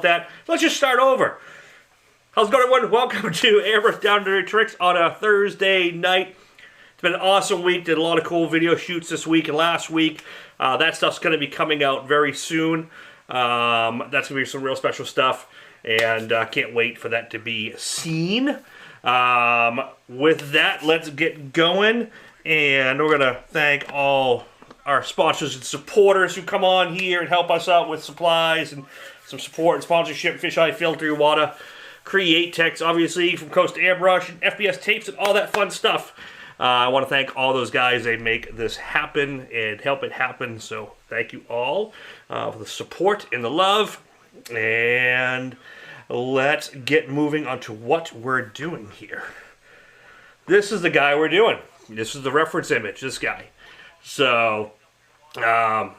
that. Let's just start over. How's it going, everyone? Welcome to Airbrush Down Dirty Tricks on a Thursday night. It's been an awesome week. Did a lot of cool video shoots this week and last week. That stuff's going to be coming out very soon. That's going to be some real special stuff, and can't wait for that to be seen. With that, let's get going, and we're going to thank all our sponsors and supporters who come on here and help us out with supplies and some support and sponsorship. Fisheye Filter Your Water, Create Text, obviously, from Coast Airbrush, and FBS Tapes, and all that fun stuff. I want to thank all those guys. They make this happen and help it happen, so thank you all for the support and the love. And let's get moving on to what we're doing here. This is the guy we're doing. This is the reference image, this guy. So, no,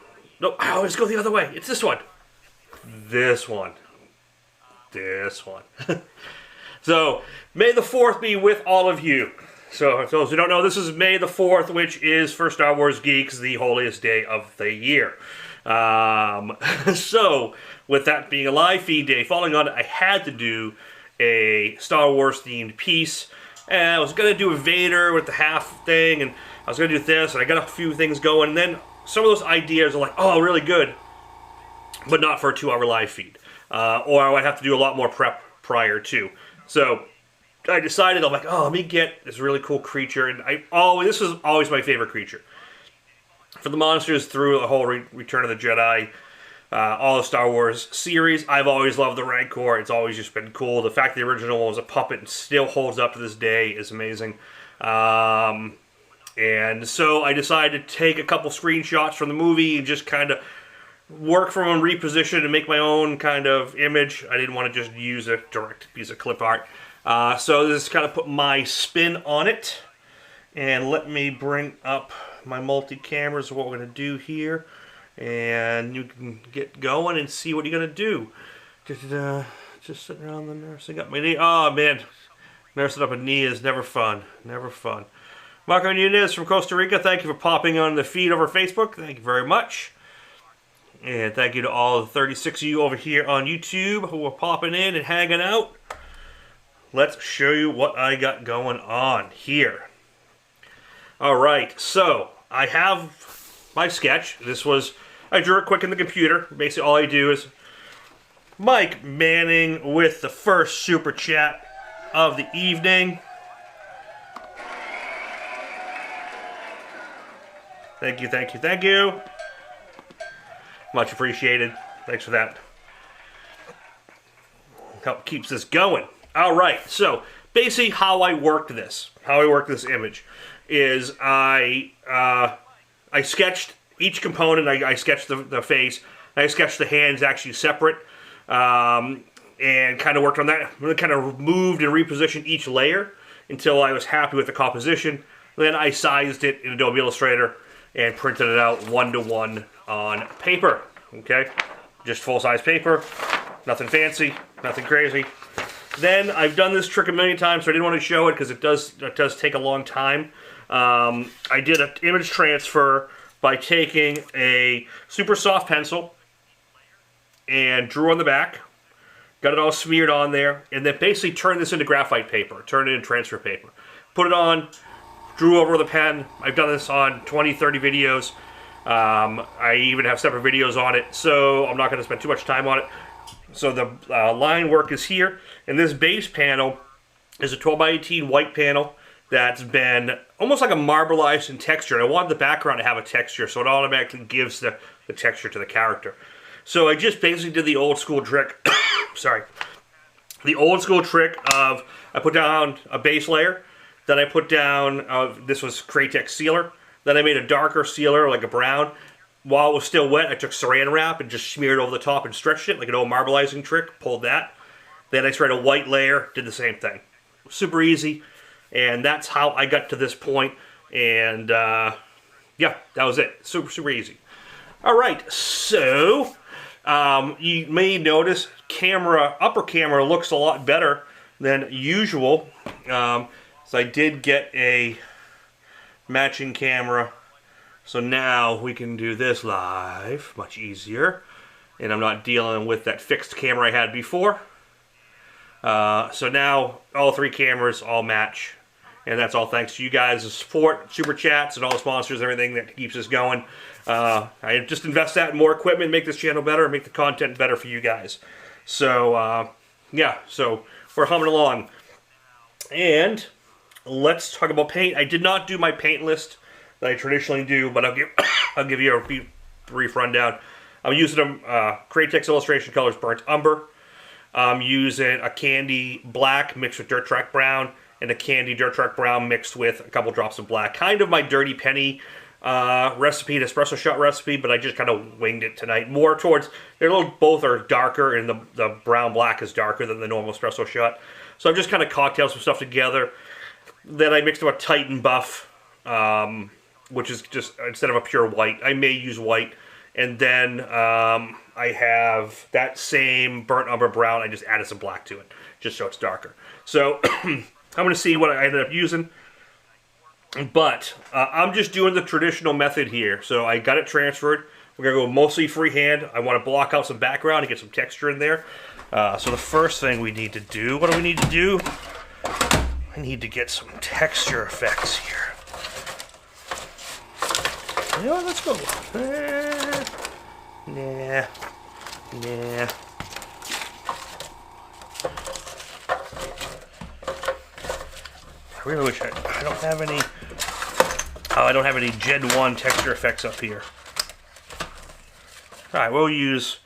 I always go the other way. It's this one. This one. This one. So, May the 4th be with all of you. So, those who don't know, this is May the 4th, which is, for Star Wars geeks, the holiest day of the year. So, with that being a live feed day, following on, I had to do a Star Wars themed piece. And I was going to do a Vader with the half thing, and I was going to do this, and I got a few things going, and then some of those ideas are like, oh, really good, but not for a 2-hour live feed. Or I would have to do a lot more prep prior to. So I decided, I'm like, oh, let me get this really cool creature, and this is always my favorite creature. For the monsters through the whole Return of the Jedi, all the Star Wars series, I've always loved the Rancor. It's always just been cool. The fact the original one was a puppet and still holds up to this day is amazing. And so I decided to take a couple screenshots from the movie and just kind of work from them, reposition, and make my own kind of image. I didn't want to just use a direct piece of clip art. So this is kind of put my spin on it. And let me bring up my multi-cameras, what we're going to do here. And you can get going and see what you're going to do. Just sitting around the nursing up my knee. Oh, man. Nursing up a knee is never fun. Never fun. Marco Nunez from Costa Rica, thank you for popping on the feed over Facebook. Thank you very much. And thank you to all the 36 of you over here on YouTube who are popping in and hanging out. Let's show you what I got going on here. Alright, so I have my sketch. I drew it quick in the computer. Basically all I do is Mike Manning with the first super chat of the evening. Thank you, thank you, thank you. Much appreciated. Thanks for that. Help keeps this going. Alright, so basically how I work this image is I sketched each component. I sketched the face. I sketched the hands actually separate, and kind of worked on that. Really kind of moved and repositioned each layer until I was happy with the composition. Then I sized it in Adobe Illustrator and printed it out 1-to-1 on paper. Okay, just full-size paper, nothing fancy, nothing crazy. Then I've done this trick a million times, so I didn't want to show it because it does take a long time. I did an image transfer by taking a super soft pencil and drew on the back, got it all smeared on there, and then basically turned this into graphite paper, turned it into transfer paper. Put it on, drew over with a pen. I've done this on 20, 30 videos. I even have separate videos on it, so I'm not going to spend too much time on it. So the line work is here, and this base panel is a 12x18 white panel that's been almost like a marbleized in texture. And I wanted the background to have a texture, so it automatically gives the texture to the character. So I just basically did the old school trick. Sorry. The old school trick of I put down a base layer, then I put down, this was Cratex sealer, then I made a darker sealer, like a brown. While it was still wet, I took saran wrap and just smeared it over the top and stretched it, like an old marbleizing trick, pulled that. Then I sprayed a white layer, did the same thing. Super easy, and that's how I got to this point, and yeah, that was it. Super, super easy. Alright, so, you may notice upper camera looks a lot better than usual. So I did get a matching camera. So now we can do this live, much easier. and I'm not dealing with that fixed camera I had before. So now all 3 cameras all match, and that's all thanks to you guys' support, super chats, and all the sponsors and everything that keeps us going. I just invest that in more equipment, make this channel better, make the content better for you guys. So yeah, so we're humming along. And let's talk about paint. I did not do my paint list that I traditionally do, but I'll give you a brief rundown. I'm using Createx Illustration Colors Burnt Umber. I'm using a candy black mixed with dirt track brown, and a candy dirt track brown mixed with a couple drops of black. Kind of my Dirty Penny recipe, an espresso shot recipe, but I just kind of winged it tonight. More towards, both are darker, and the brown black is darker than the normal espresso shot. So I'm just kind of cocktailed some stuff together. Then I mixed up a Titan buff, which is just, instead of a pure white, I may use white. And then I have that same burnt umber brown. I just added some black to it, just so it's darker. So I'm going to see what I ended up using. But I'm just doing the traditional method here. So I got it transferred. We're going to go mostly freehand. I want to block out some background and get some texture in there. So the first thing we need to do, what do we need to do? I need to get some texture effects here. You know what, let's go. Nah. I really wish I don't have any. Oh, I don't have any Gen 1 texture effects up here. Alright, we'll use.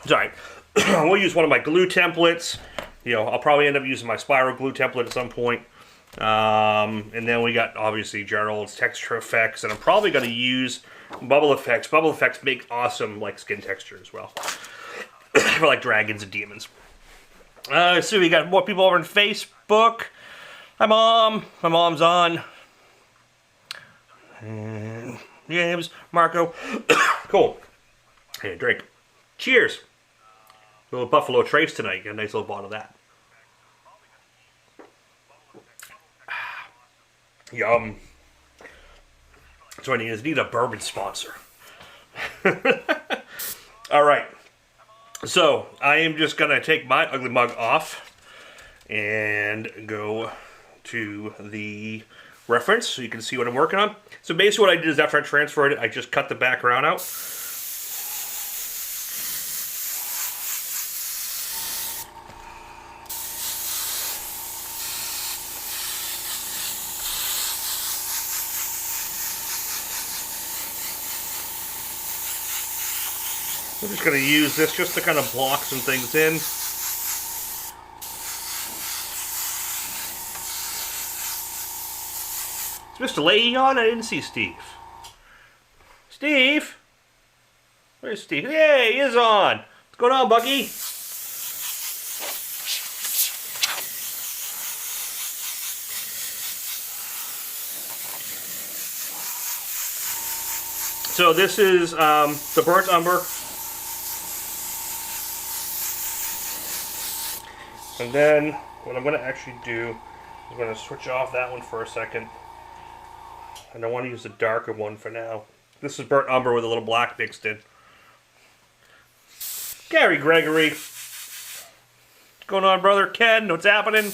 Sorry. We'll use one of my glue templates. You know, I'll probably end up using my spiral glue template at some point. And then we got, obviously, Gerald's texture effects, and I'm probably going to use bubble effects. Bubble effects make awesome, like, skin texture as well. For, like, dragons and demons. So we got more people over on Facebook. Hi, Mom. My mom's on. And James, Marco. Cool. Hey, drink. Cheers. A little Buffalo Trace tonight. Got a nice little bottle of that. Yum. That's what I need. I need a bourbon sponsor. Alright. So, I am just going to take my ugly mug off and go to the reference so you can see what I'm working on. So basically what I did is after I transferred it, I just cut the background out. We're just going to use this just to kind of block some things in. Is Mr. Leahy on? I didn't see Steve. Steve? Where's Steve? Hey, he is on. What's going on, Bucky? So this is the burnt umber. And then what I'm going to actually do is I'm going to switch off that one for a second. And I want to use the darker one for now. This is burnt umber with a little black mixed in. Gary Gregory. What's going on, brother? Ken, what's happening?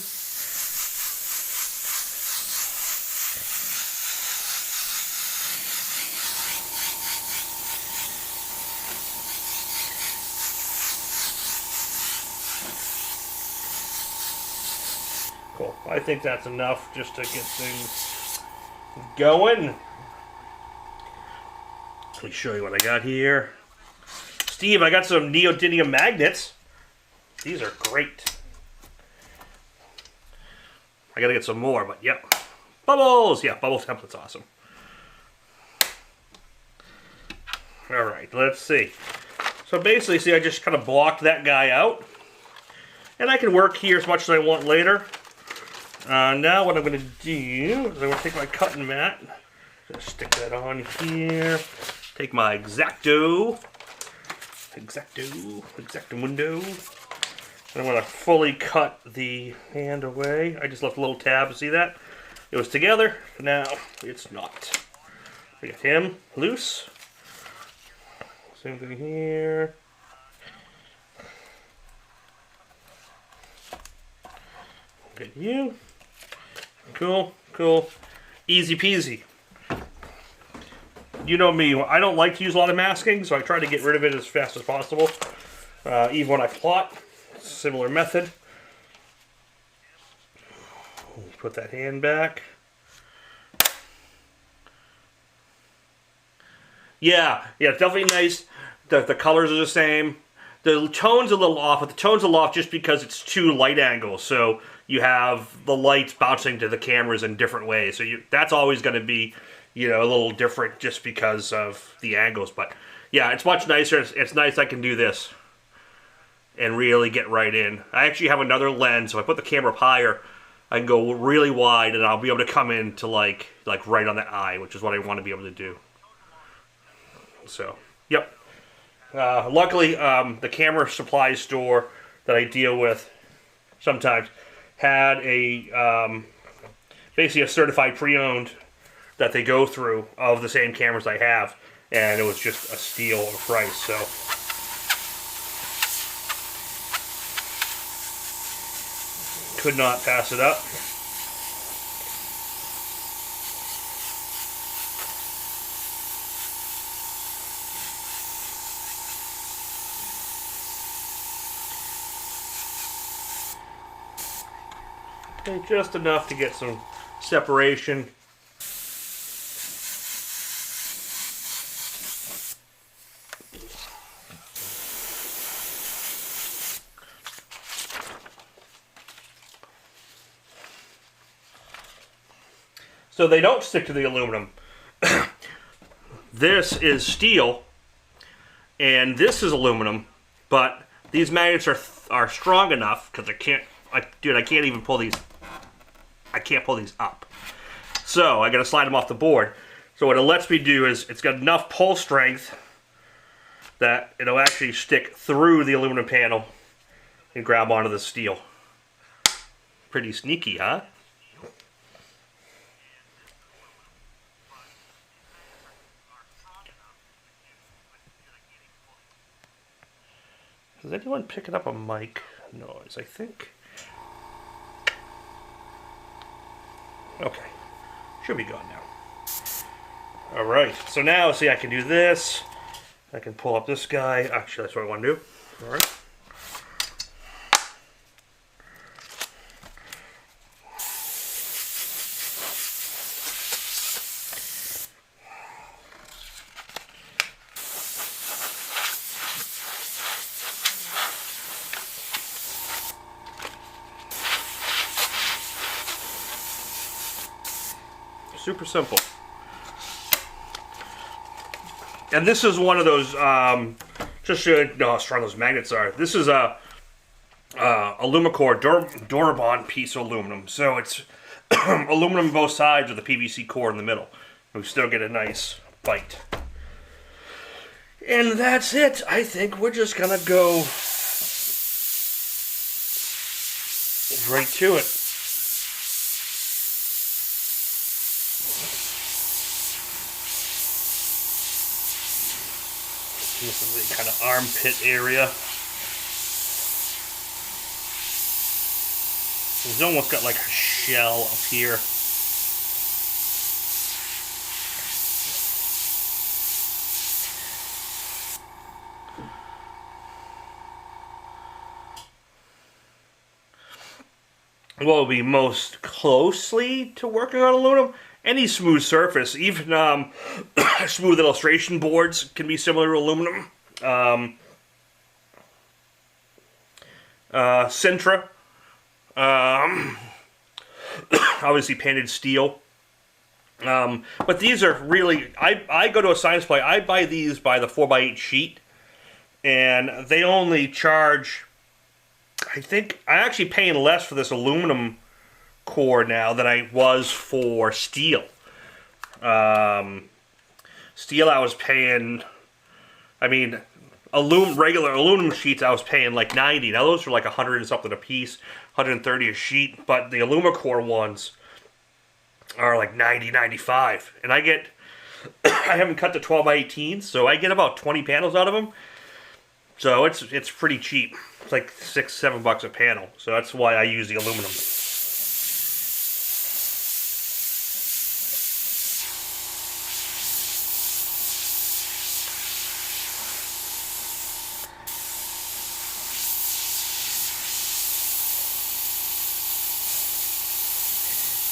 Cool. I think that's enough just to get things going. Let me show you what I got here. Steve, I got some neodymium magnets. These are great. I gotta get some more, but yep. Bubbles! Yeah, bubble template's awesome. Alright, let's see. So basically, see, I just kind of blocked that guy out. And I can work here as much as I want later. Now what I'm going to do is I'm going to take my cutting mat, just stick that on here, take my X-Acto window, and I'm going to fully cut the hand away. I just left a little tab, see that? It was together, now it's not. We got him loose, Same thing here. Get you. Cool, cool. Easy peasy. You know me, I don't like to use a lot of masking, so I try to get rid of it as fast as possible. Even when I plot, similar method. Put that hand back. Yeah, it's definitely nice. The colors are the same. The tone's a little off, but the tone's a little off just because it's two light angles. So you have the lights bouncing to the cameras in different ways. So that's always going to be, you know, a little different just because of the angles. But yeah, it's much nicer. It's nice I can do this and really get right in. I actually have another lens, so if I put the camera up higher, I can go really wide and I'll be able to come in to like right on the eye, which is what I want to be able to do. So, yep. Luckily, the camera supply store that I deal with sometimes had a basically a certified pre-owned that they go through of the same cameras I have, and it was just a steal of a price. So, could not pass it up. Okay, just enough to get some separation. So they don't stick to the aluminum. This is steel, and this is aluminum, but these magnets are strong enough because I can't even pull these. I can't pull these up. So I got to slide them off the board. So what it lets me do is it's got enough pull strength that it'll actually stick through the aluminum panel and grab onto the steel. Pretty sneaky, huh? Is anyone picking up a mic noise? I think. Okay. Should be gone now. Alright, so now, see, I can do this. I can pull up this guy. Actually, that's what I want to do. Alright. Super simple. And this is one of those, just so you know how strong those magnets are. This is a Alumicore Durabond piece of aluminum. So it's aluminum both sides with a PVC core in the middle. We still get a nice bite. And that's it. I think we're just gonna go right to it. This is the kind of armpit area. It's almost got like a shell up here. What will be most closely to working on aluminum? Any smooth surface, even smooth illustration boards can be similar to aluminum. Sintra, obviously painted steel. But these are really, I go to a science play, I buy these by the 4x8 sheet, and they only charge, I think, I'm actually paying less for this aluminum core now than I was for steel. Steel I was paying, I mean, regular aluminum sheets I was paying like 90. Now those are like 100 and something a piece, 130 a sheet, but the Alumicore ones are like 90, 95. And I get I haven't cut the 12x18, so I get about 20 panels out of them. So it's pretty cheap. It's like $6-7 a panel. So that's why I use the aluminum.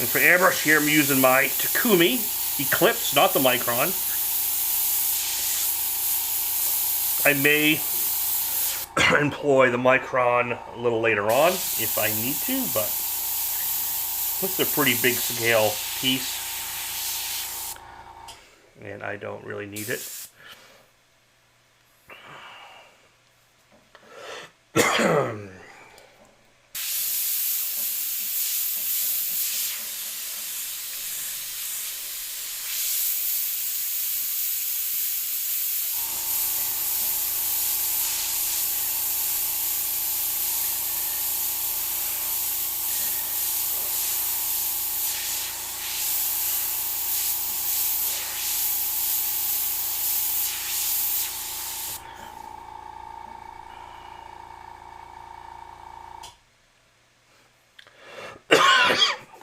And for airbrush here, I'm using my Takumi Eclipse, not the Micron. I may employ the Micron a little later on if I need to, but this is a pretty big scale piece, and I don't really need it.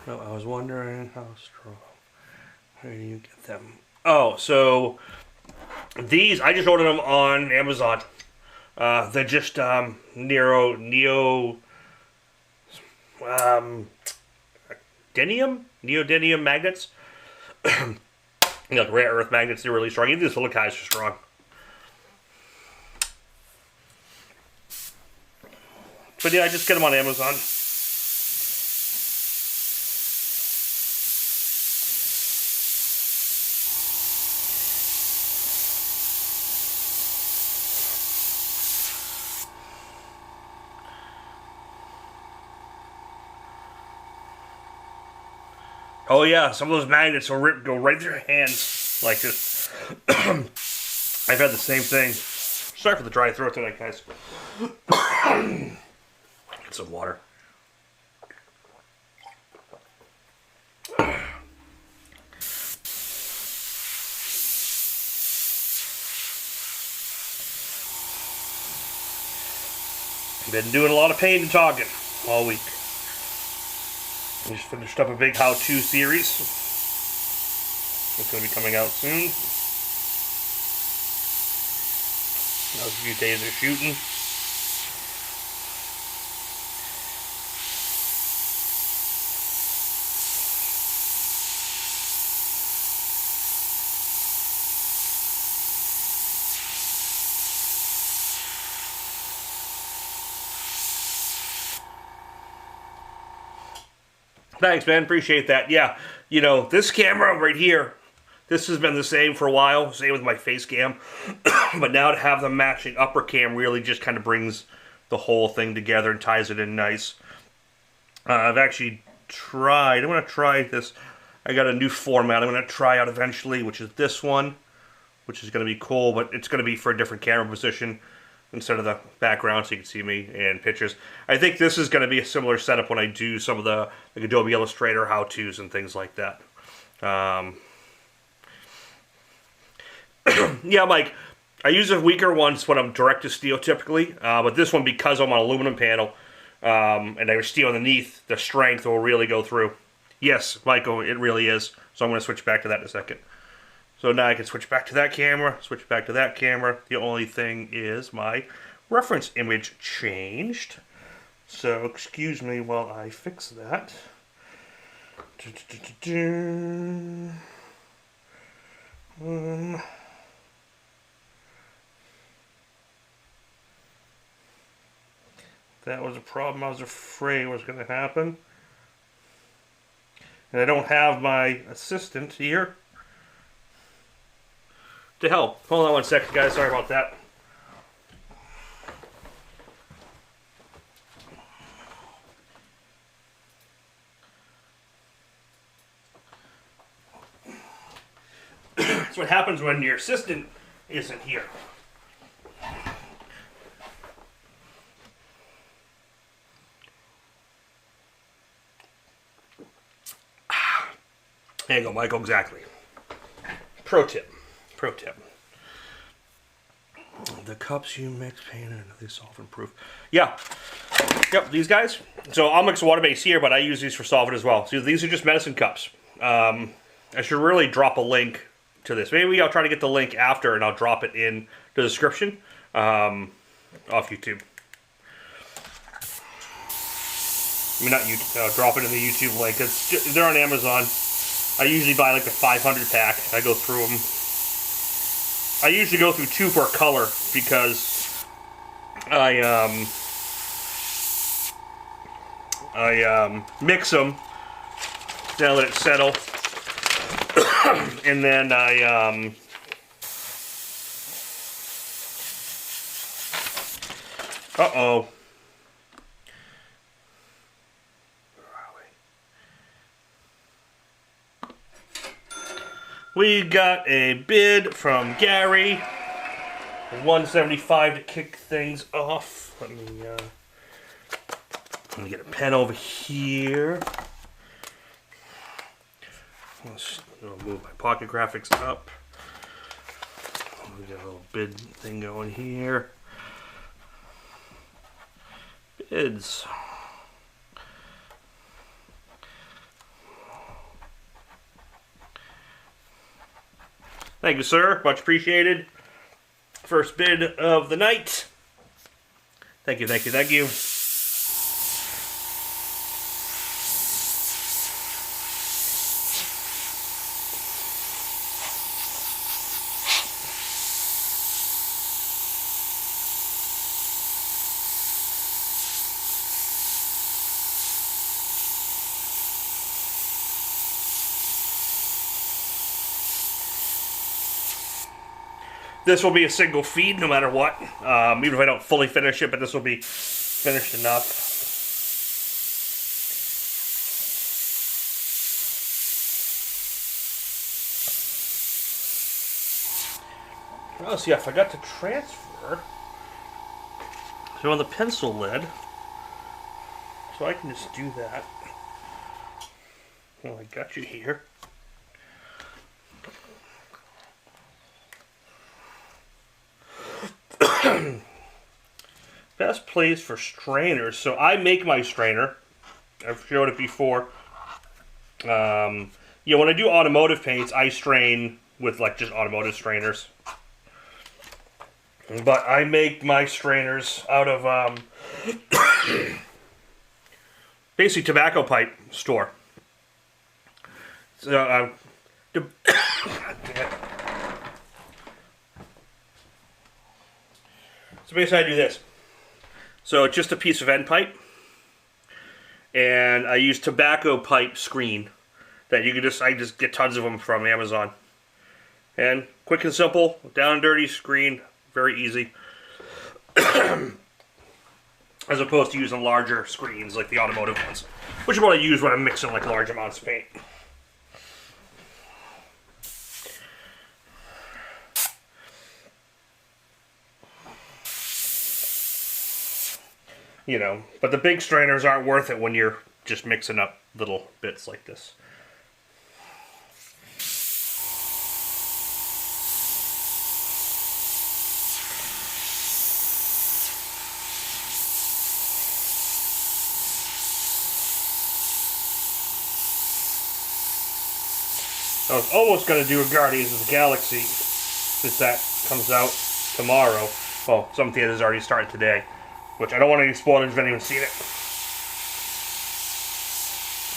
Oh, I was wondering how strong. Where do you get them? Oh, so these, I just ordered them on Amazon. They're just neodymium magnets. You know, the rare earth magnets, they're really strong. Even the silicas are strong. But yeah, I just get them on Amazon. Oh yeah, some of those magnets will go right through your hands like this. I've had the same thing. Sorry for the dry throat tonight, guys. Get some water. Been doing a lot of painting and talking all week. We just finished up a big how-to series. It's going to be coming out soon. That was a few days of shooting. Thanks, man. Appreciate that. Yeah, you know, this camera right here, this has been the same for a while. Same with my face cam. But now to have the matching upper cam really just kind of brings the whole thing together and ties it in nice. I've actually tried, I'm going to try this. I got a new format I'm going to try out eventually, which is this one, which is going to be cool, but it's going to be for a different camera position instead of the background so you can see me and pictures. I think this is going to be a similar setup when I do some of the like Adobe Illustrator how-tos and things like that. Yeah, Mike, I use a weaker ones when I'm direct to steel typically, but this one, because I'm on aluminum panel and there's steel underneath, the strength will really go through. Yes, Michael, it really is. So I'm going to switch back to that in a second. So now I can switch back to that camera, switch back to that camera. The only thing is my reference image changed. So excuse me while I fix that. That was a problem I was afraid was going to happen. And I don't have my assistant here to help. Hold on one second, guys. Sorry about that. That's what happens when your assistant isn't here. There you go, Michael. Exactly. Pro tip. pro tip. The cups you mix, paint, and they solvent proof. Yeah. Yep, these guys. So I'll mix water base here, but I use these for solvent as well. So these are just medicine cups. I should really drop a link to this. Maybe I'll try to get the link after and I'll drop it in the description off YouTube. I mean, not YouTube. I'll drop it in the YouTube link. They're on Amazon. I usually buy like the 500 pack. I go through them. I usually go through 2 per color because I mix them, then let it settle, and then I uh-oh. We got a bid from Gary, $175 to kick things off. Let me get a pen over here. I'll move my pocket graphics up. We got a little bid thing going here. Bids. Thank you, sir. Much appreciated. First bid of the night. Thank you, thank you, thank you. This will be a single feed no matter what, even if I don't fully finish it, but this will be finished enough. Oh, see, I forgot to transfer. So on the pencil lid, so I can just do that. Well, I got you here. Best place for strainers. So I make my strainer. I've showed it before. Yeah, when I do automotive paints, I strain with like just automotive strainers. But I make my strainers out of basically tobacco pipe store. So so basically I do this. So it's just a piece of end pipe, and I use tobacco pipe screen that you can I just get tons of them from Amazon. And quick and simple, down and dirty screen, very easy. As opposed to using larger screens like the automotive ones, which is what I use when I'm mixing like large amounts of paint. You know, but the big strainers aren't worth it when you're just mixing up little bits like this. I was almost going to do a Guardians of the Galaxy, since that comes out tomorrow. Well, some theaters already started today. Which I don't want any spoilers if anyone's seen it.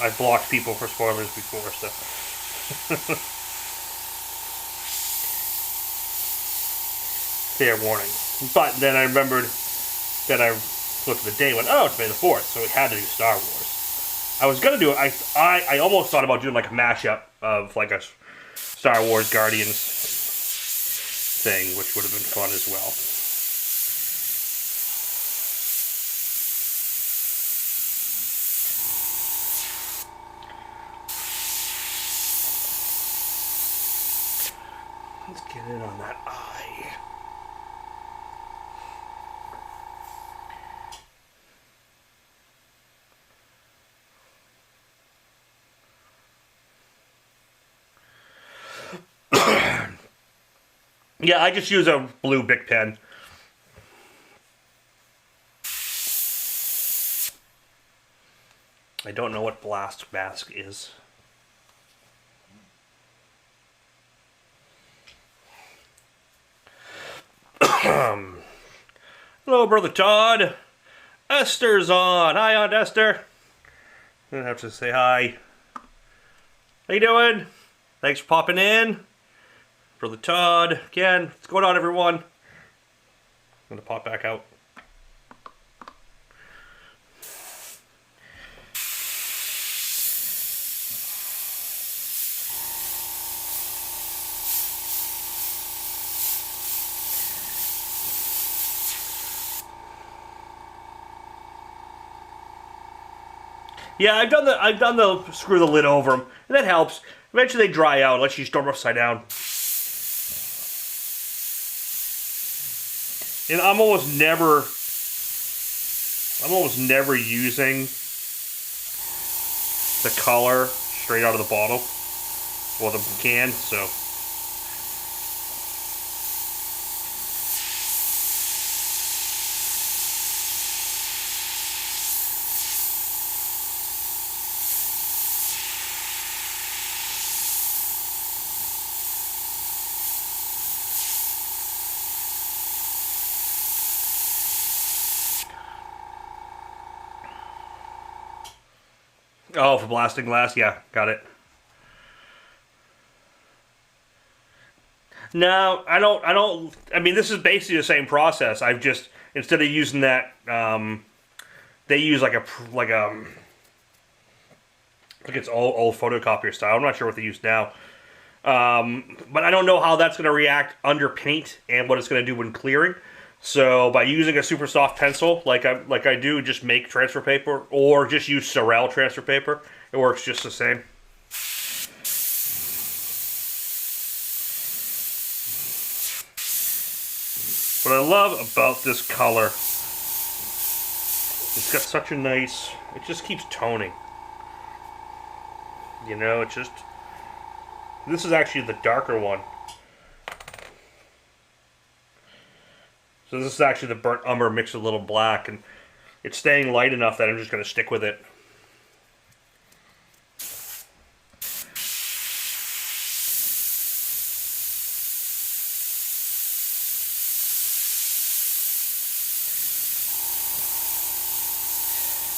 I've blocked people for spoilers before, so. Fair warning. But then I remembered that I looked at the day and went, oh, it's May the 4th, so we had to do Star Wars. I was going to do it, I almost thought about doing like a mashup of like a Star Wars Guardians thing, which would have been fun as well. Let's get in on that eye. Yeah, I just use a blue Bic pen. I don't know what Blast Mask is. Hello, Brother Todd. Esther's on. Hi, Aunt Esther. I have to say hi. How you doing? Thanks for popping in. Brother Todd. Again, what's going on, everyone? I'm going to pop back out. Yeah, I've done the screw the lid over them, and that helps. Eventually they dry out unless you store them upside down. And I'm almost never using the color straight out of the bottle or the can, so. Oh, for blasting glass? Yeah, got it. No, I don't, I mean, this is basically the same process. I've just, instead of using that, they use like it's old photocopier style. I'm not sure what they use now. But I don't know how that's going to react under paint and what it's going to do when clearing. So by using a super soft pencil, like I do, just make transfer paper, or just use Sorel transfer paper. It works just the same. What I love about this color, it's got such a nice, it just keeps toning. You know, it just, this is actually the darker one. So this is actually the burnt umber mixed with a little black, and it's staying light enough that I'm just going to stick with it.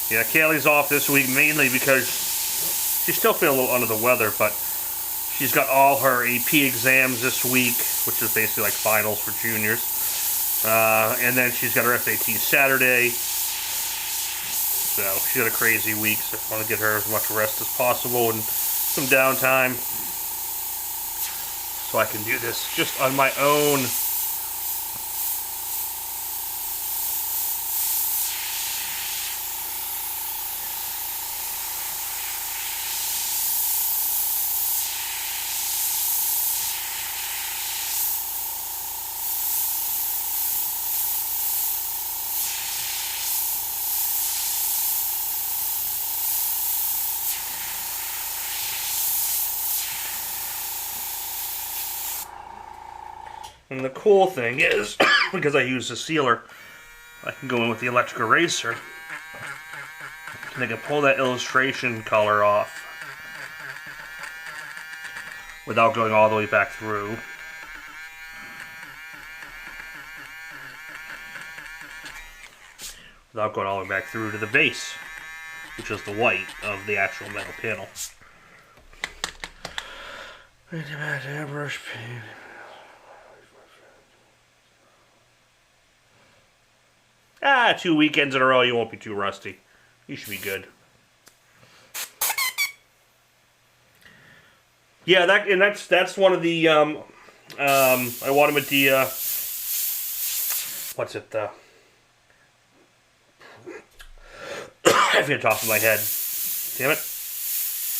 Yeah, Kaylee's off this week mainly because she's still feeling a little under the weather, but she's got all her AP exams this week, which is basically like finals for juniors. And then she's got her SAT Saturday. So she's got a crazy week, so I want to get her as much rest as possible and some downtime so I can do this just on my own. And the cool thing is, because I use a sealer, I can go in with the electric eraser, and I can pull that illustration color off without going all the way back through. Without going all the way back through to the base, which is the white of the actual metal panel. Airbrush paint. Ah, 2 weekends in a row, you won't be too rusty. You should be good. Yeah, that's one of the Iwata Medea. What's it? I forget the top of my head. Damn it!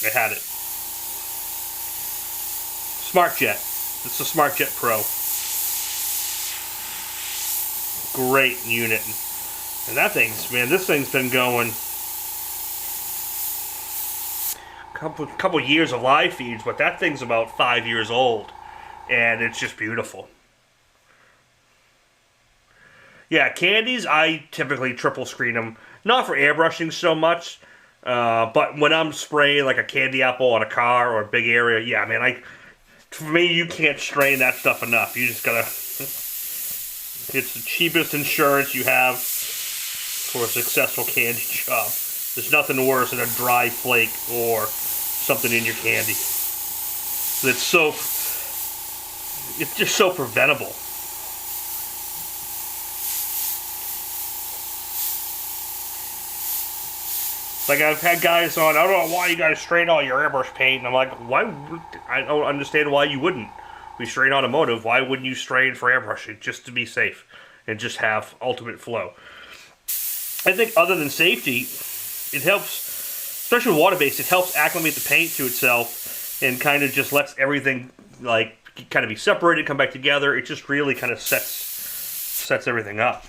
I had it. SmartJet. It's the SmartJet Pro. Great unit. And that thing's, man, this thing's been going couple years of live feeds, but that thing's about 5 years old, and it's just beautiful. Yeah, candies, I typically triple screen them. Not for airbrushing so much, but when I'm spraying like a candy apple on a car or a big area, yeah, man, for me, you can't strain that stuff enough. You just gotta, it's the cheapest insurance you have for a successful candy job. There's nothing worse than a dry flake or something in your candy. It's just so preventable. Like, I've had guys on, I don't know why you guys strain all your airbrush paint, and I'm like, why? I don't understand why you wouldn't. We strain automotive, why wouldn't you strain for airbrushing? Just to be safe and just have ultimate flow. I think other than safety, it helps, especially with water-based, it helps acclimate the paint to itself and kind of just lets everything, like, kind of be separated, come back together. It just really kind of sets everything up.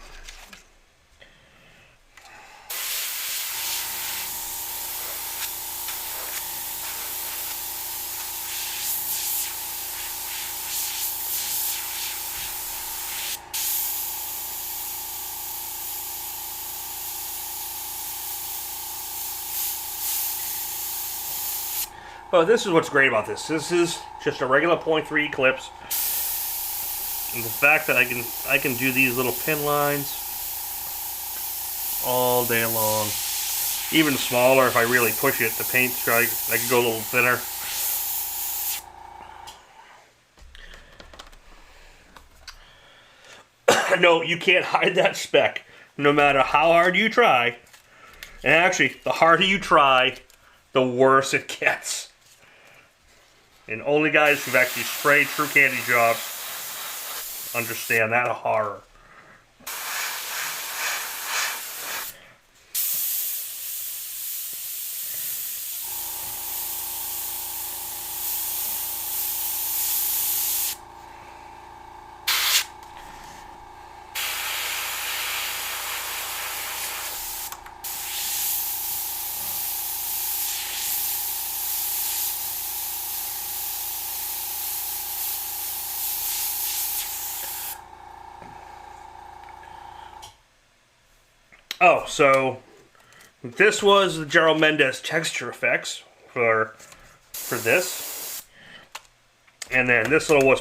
Oh, this is what's great about this. This is just a regular 0.3 Eclipse. And the fact that I can do these little pin lines all day long. Even smaller if I really push it. The paint strike, I can go a little thinner. No, you can't hide that speck. No matter how hard you try. And actually, the harder you try, the worse it gets. And only guys who've actually sprayed true candy jobs understand that horror. Oh, so this was the Gerald Mendez texture effects for this, and then this little was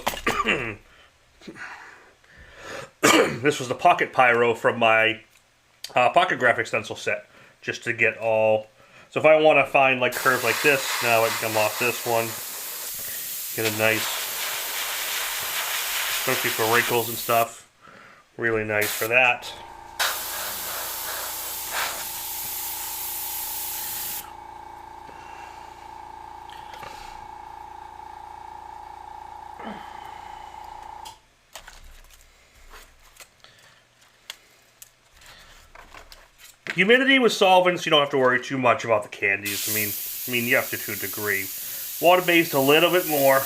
this was the Pocket Pyro from my Pocket Graphic stencil set, just to get all. So if I want to find like curves like this, now I can come off this one, get a nice, especially for wrinkles and stuff, really nice for that. Humidity with solvents, you don't have to worry too much about the candies. I mean, you have to a degree. Water-based a little bit more.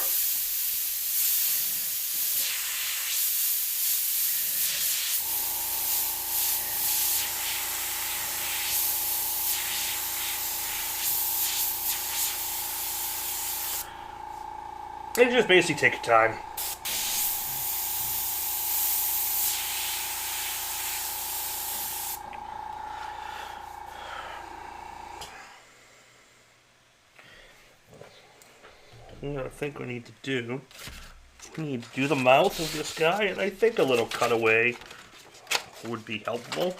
And just basically take your time. What I think we need to do the mouth of this guy, and I think a little cutaway would be helpful.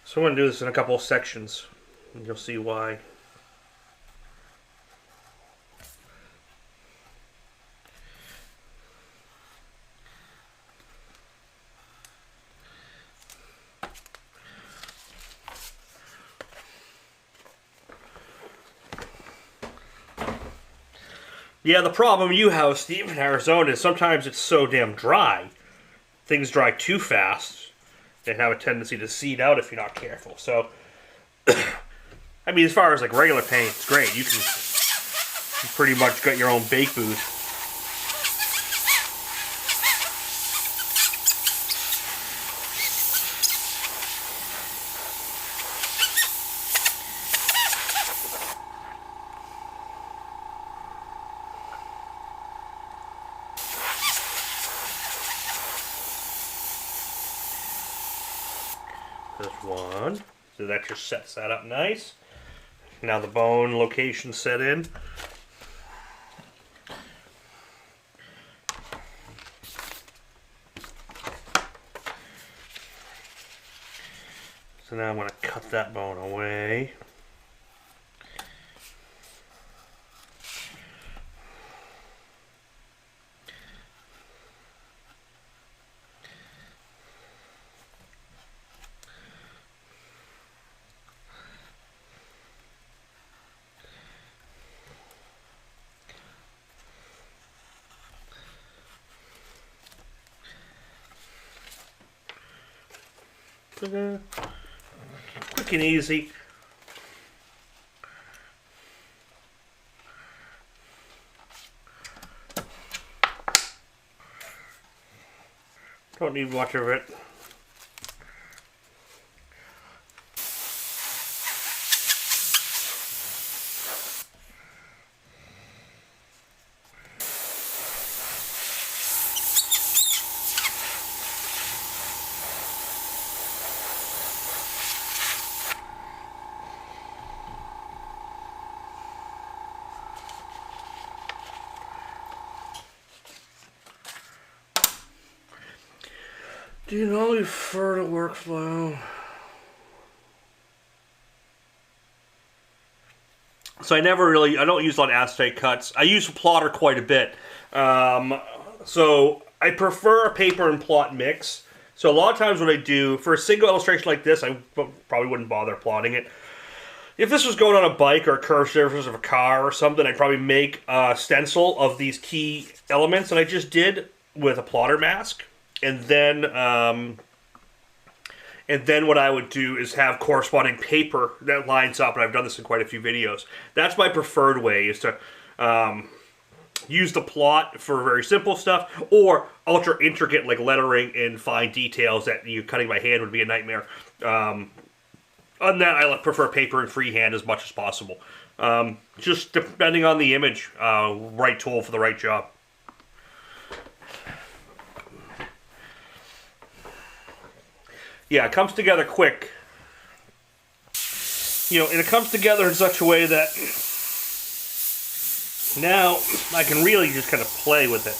So I'm going to do this in a couple of sections, and you'll see why. Yeah, the problem you have, Steve, in Arizona is sometimes it's so damn dry. Things dry too fast. They have a tendency to seed out if you're not careful. So, I mean, as far as like regular paint, it's great. You pretty much got your own bake booth. There's one. So that just sets that up nice. Now the bone location set in. So now I'm going to cut that bone away. Quick and easy. Don't need much of it. Do you know you prefer the workflow? So I don't use a lot of acetate cuts. I use a plotter quite a bit. So I prefer a paper and plot mix. So a lot of times what I do, for a single illustration like this, I probably wouldn't bother plotting it. If this was going on a bike or a curved surface of a car or something, I'd probably make a stencil of these key elements that I just did with a plotter mask. And then what I would do is have corresponding paper that lines up, and I've done this in quite a few videos. That's my preferred way, is to use the plot for very simple stuff, or ultra intricate like lettering and fine details that you cutting by hand would be a nightmare. On that, I prefer paper and freehand as much as possible. Just depending on the image, right tool for the right job. Yeah, it comes together quick. You know, and it comes together in such a way that now I can really just kind of play with it.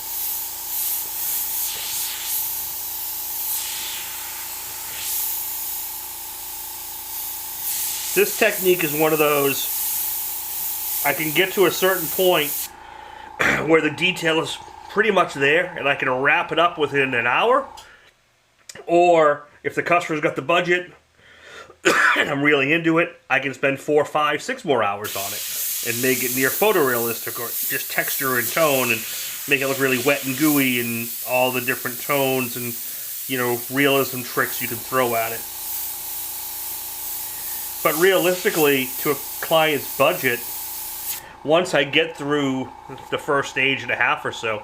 This technique is one of those, I can get to a certain point where the detail is pretty much there and I can wrap it up within an hour, or if the customer's got the budget and I'm really into it, I can spend 4, 5, 6 more hours on it and make it near photorealistic, or just texture and tone and make it look really wet and gooey and all the different tones and, you know, realism tricks you can throw at it. But realistically, to a client's budget, once I get through the first stage and a half or so,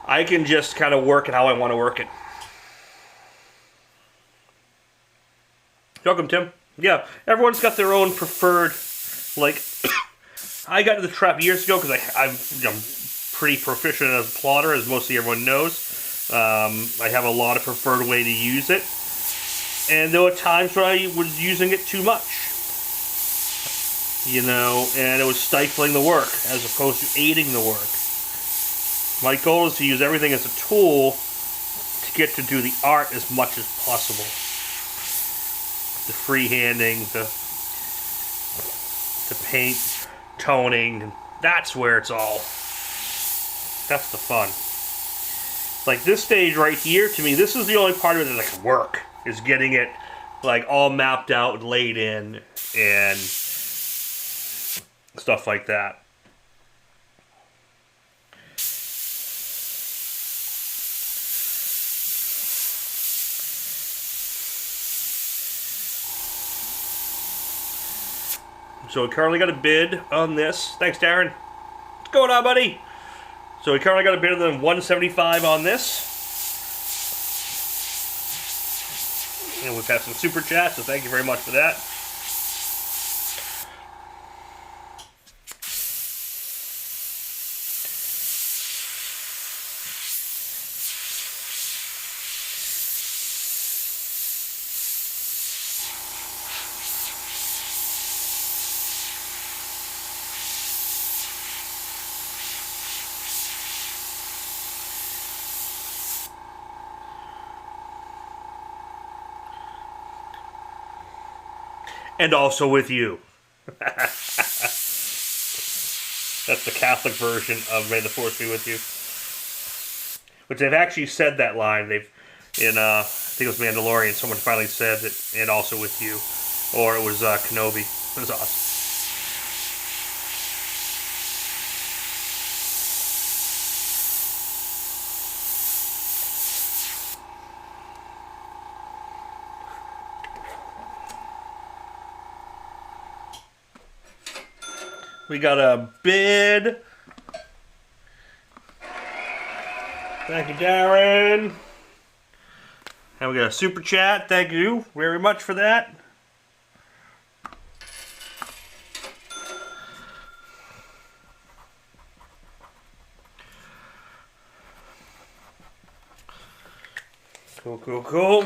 I can just kind of work it how I want to work it. Welcome, Tim. Yeah, everyone's got their own preferred, like, I got into the trap years ago because I'm pretty proficient as a plotter, as mostly everyone knows. I have a lot of preferred way to use it. And there were times where I was using it too much. You know, and it was stifling the work as opposed to aiding the work. My goal is to use everything as a tool to get to do the art as much as possible. The freehanding, the paint, toning, that's where it's all, that's the fun. Like this stage right here, to me, this is the only part of it that can work, is getting it like all mapped out and laid in and stuff like that. So we currently got a bid on this. Thanks, Darren. What's going on, buddy? So we currently got a bid of $175 on this. And we've had some super chats, so thank you very much for that. And also with you. That's the Catholic version of May the Force be with you. Which they've actually said that line. They've in I think it was Mandalorian, someone finally said it, and also with you. Or it was Kenobi. It was awesome. We got a bid. Thank you, Darren. And we got a super chat. Thank you very much for that. Cool, cool, cool.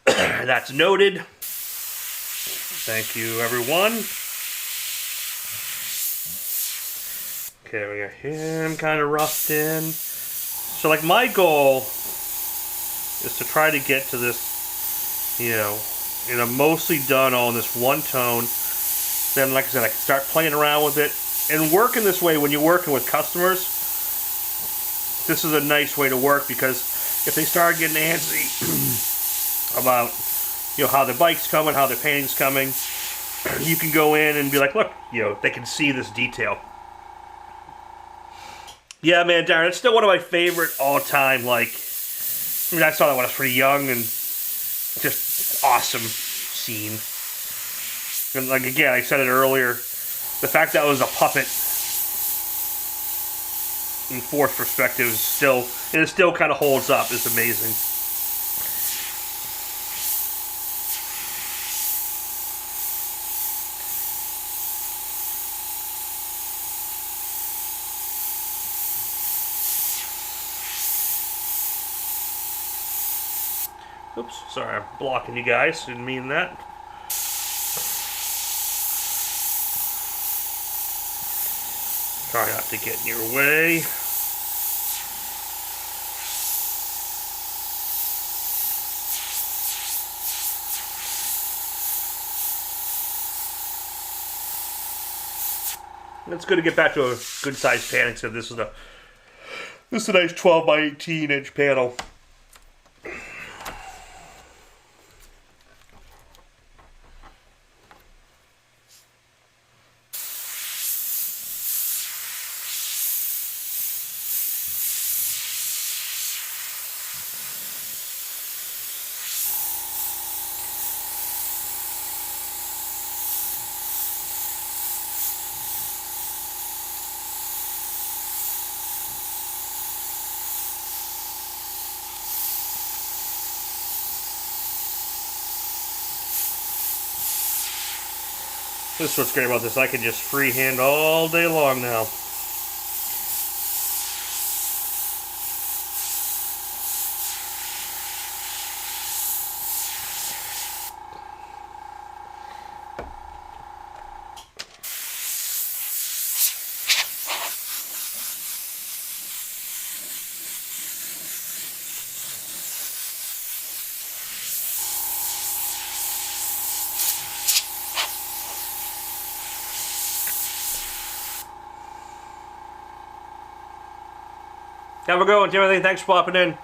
That's noted. Thank you, everyone. Okay, we got him kind of roughed in. So, like, my goal is to try to get to this, you know, mostly done all in this one tone. Then, like I said, I can start playing around with it. And working this way, when you're working with customers, this is a nice way to work, because if they start getting antsy about, you know, how the bike's coming, how the painting's coming, you can go in and be like, look, you know, they can see this detail. Yeah, man, Darren, it's still one of my favorite all-time, like, I mean, I saw that when I was pretty young, and just awesome scene. And, like, again, I said it earlier, the fact that it was a puppet in fourth perspective is still, and it still kind of holds up, is amazing. Oops, sorry, I'm blocking you guys. Didn't mean that. Try not to get in your way. It's good to get back to a good sized painting. So this is a nice 12 by 18 inch panel. This is what's great about this. I can just freehand all day long now. Have a good one, Timothy. Thanks for popping in.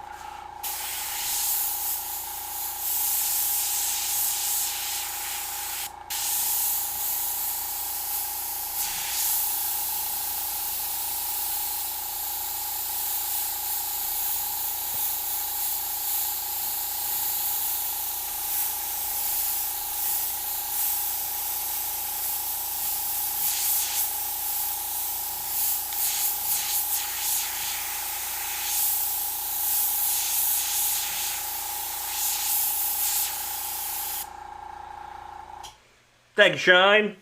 Thank you, Shine.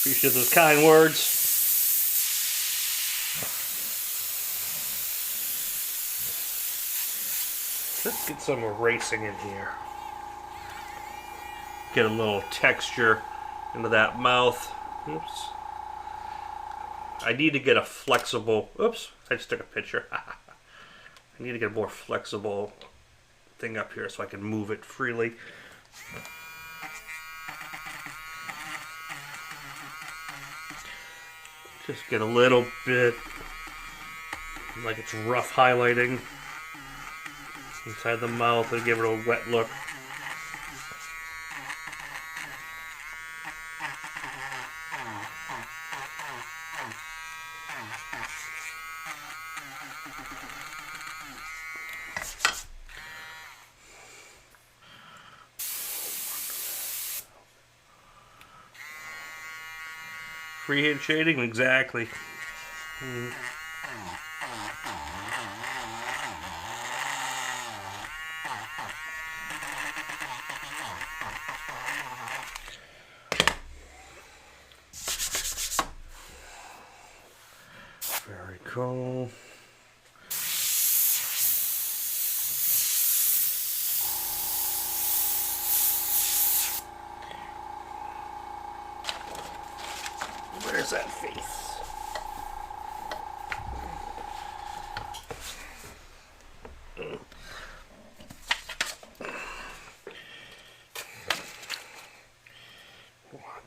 Appreciate those kind words. Let's get some erasing in here. Get a little texture into that mouth. Oops. I need to get a flexible... Oops, I just took a picture. I need to get a more flexible thing up here so I can move it freely. Just get a little bit like it's rough highlighting inside the mouth and give it a wet look. Freehand shading, exactly. Very cool. Where's that face?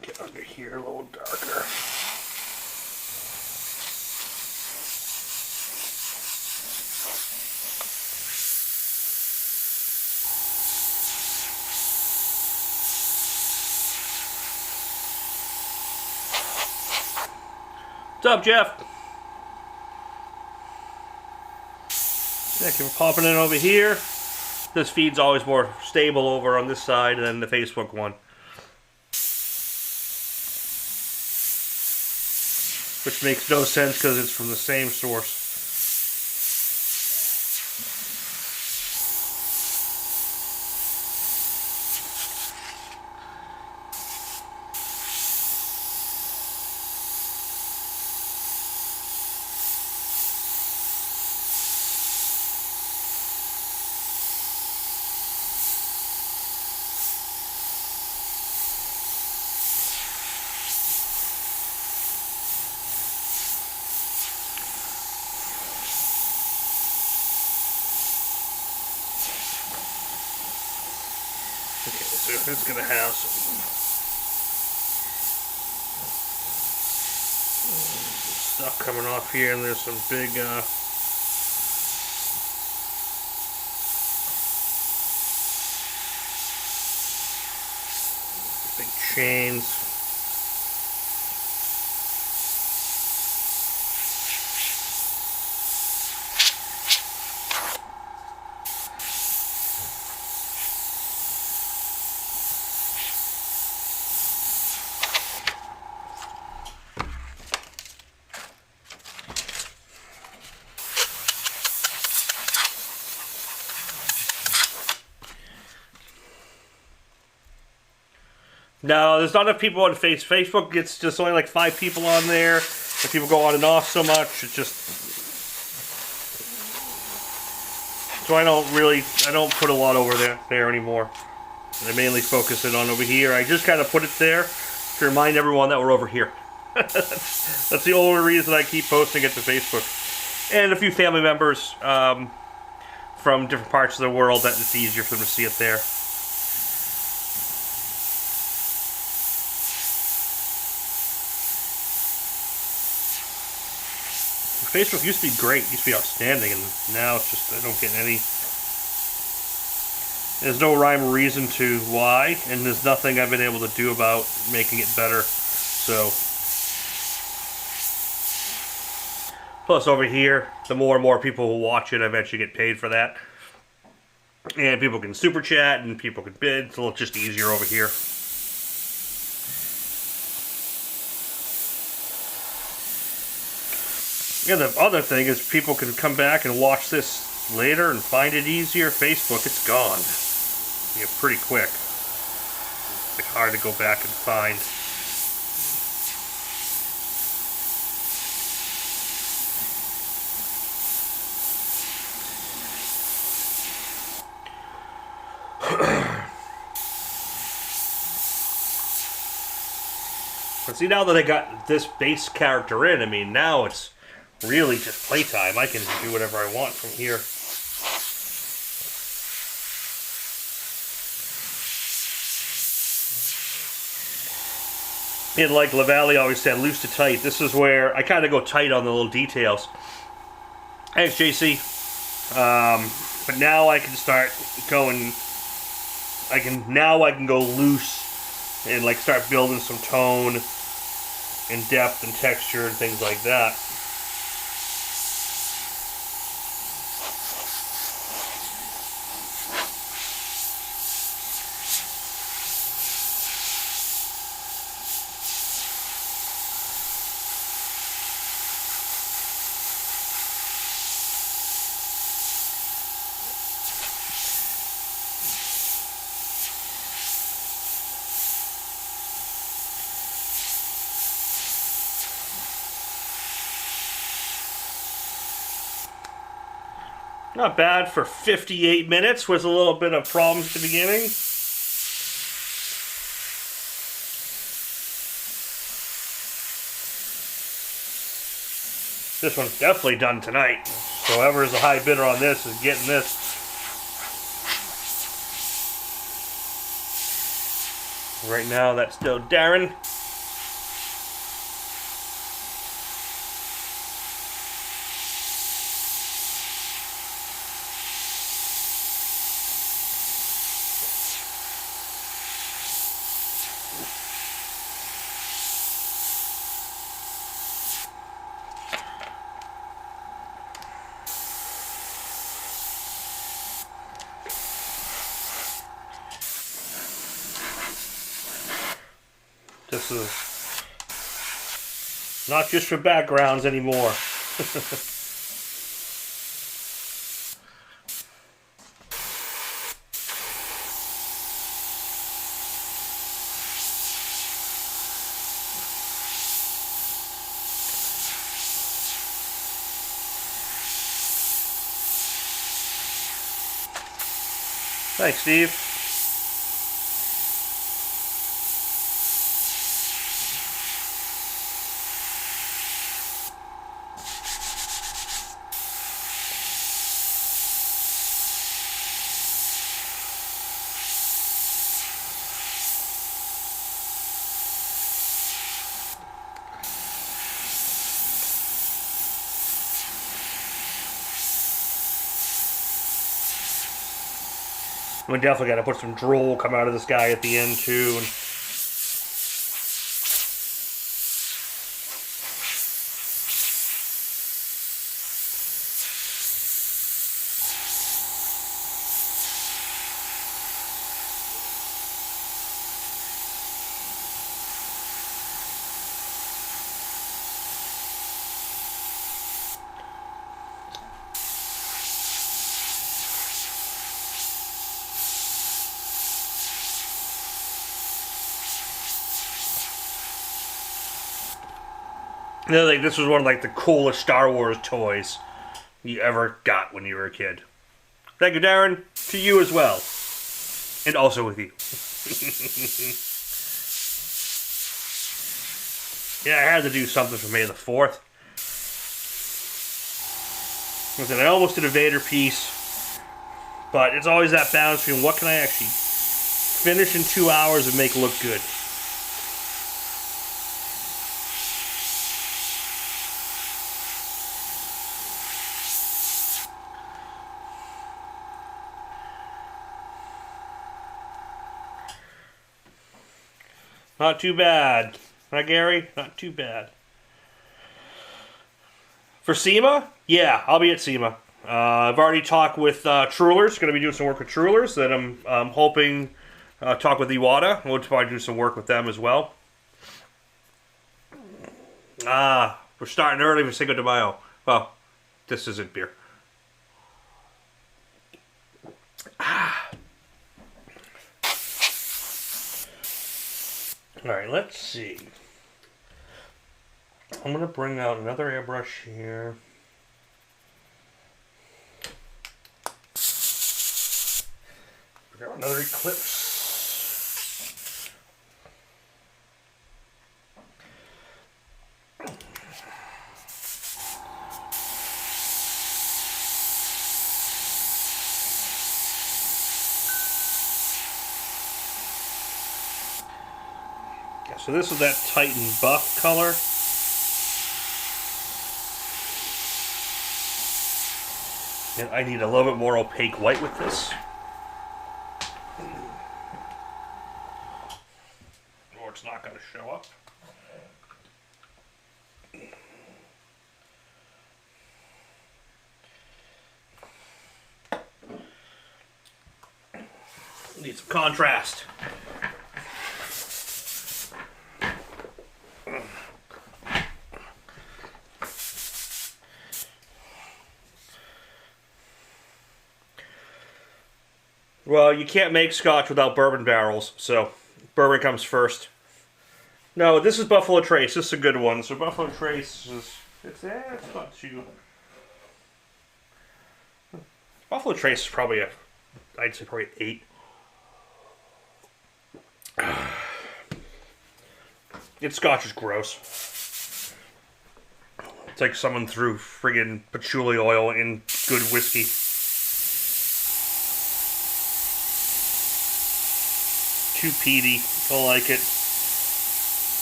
Get under here a little darker. What's up, Jeff? Yeah, keep popping in over here. This feed's always more stable over on this side than the Facebook one. Which makes no sense because it's from the same source. Okay, so it's gonna have some stuff coming off here, and there's some big big chains. No, there's not enough people on Facebook. It's just only like 5 people on there. And people go on and off so much. It's just... So I don't put a lot over there anymore. I mainly focus it on over here. I just kind of put it there to remind everyone that we're over here. That's the only reason I keep posting it to Facebook. And a few family members from different parts of the world that it's easier for them to see it there. Facebook used to be great, used to be outstanding, and now it's just, I don't get any... There's no rhyme or reason to why, and there's nothing I've been able to do about making it better, so... Plus over here, the more and more people who watch it, I eventually get paid for that. And people can super chat, and people can bid, so it's just easier over here. Yeah, the other thing is people can come back and watch this later and find it easier. Facebook, it's gone. Yeah, pretty quick. like hard to go back and find. But see, now that I got this base character in, I mean, now it's really just playtime. I can do whatever I want from here. And like Lavallee always said, loose to tight. This is where I kind of go tight on the little details. Thanks, JC. But now I can start going. I can go loose and like start building some tone and depth and texture and things like that. Not bad for 58 minutes with a little bit of problems at the beginning. This one's definitely done tonight. So whoever's the high bidder on this is getting this. Right now that's still Darren. This is not just for backgrounds anymore. Thanks, Steve. We definitely got to put some drool come out of this guy at the end too. And the other thing, this was one of like the coolest Star Wars toys you ever got when you were a kid. Thank you, Darren. To you as well. And also with you. Yeah, I had to do something for May the 4th. Listen, I almost did a Vader piece, but it's always that balance between what can I actually finish in 2 hours and make look good. Not too bad. Huh, Gary? Not too bad. For SEMA? Yeah, I'll be at SEMA. I've already talked with Trullers. Going to be doing some work with Trullers. Then I'm hoping talk with Iwata. We'll probably do some work with them as well. We're starting early for Cinco de Mayo. Well, this isn't beer. Alright, let's see. I'm going to bring out another airbrush here. Bring out another Eclipse. So this is that Titan buff color. And I need a little bit more opaque white with this. Or it's not going to show up. Need some contrast. Well, you can't make scotch without bourbon barrels, so bourbon comes first. No, this is Buffalo Trace. This is a good one. So Buffalo Trace is it's not too. Buffalo Trace is probably I'd say probably 8. Its scotch is gross. It's like someone threw friggin' patchouli oil in good whiskey. Too peaty. Don't like it.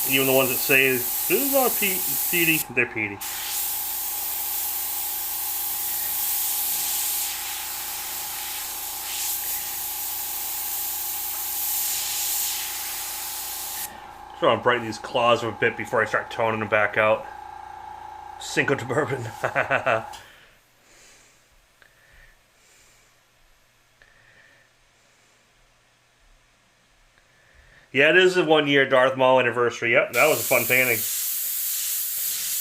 Even the ones that say this is not peaty, they're peaty. So I'll brighten these claws a bit before I start toning them back out. Cinco de Bourbon. Yeah, it is a 1-year Darth Maul anniversary. Yep, that was a fun painting.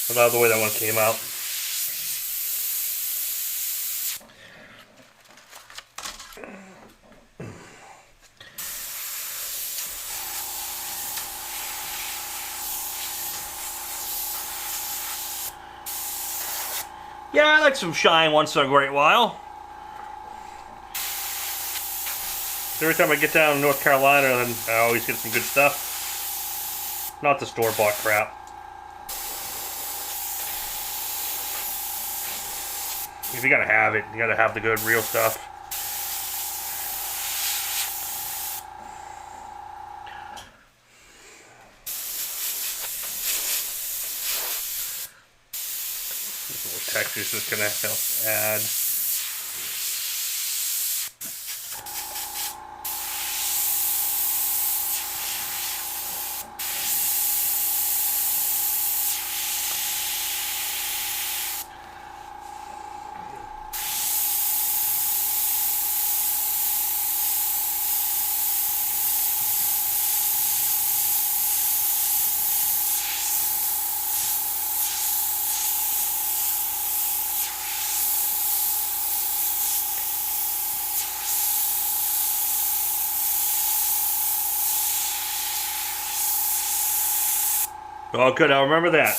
I love the way that one came out. Yeah, I like some shine once in a great while. Every time I get down in North Carolina, then I always get some good stuff. Not the store-bought crap. If you gotta have it, you gotta have the good, real stuff. This little texture's just gonna help add. Oh, good. I'll remember that.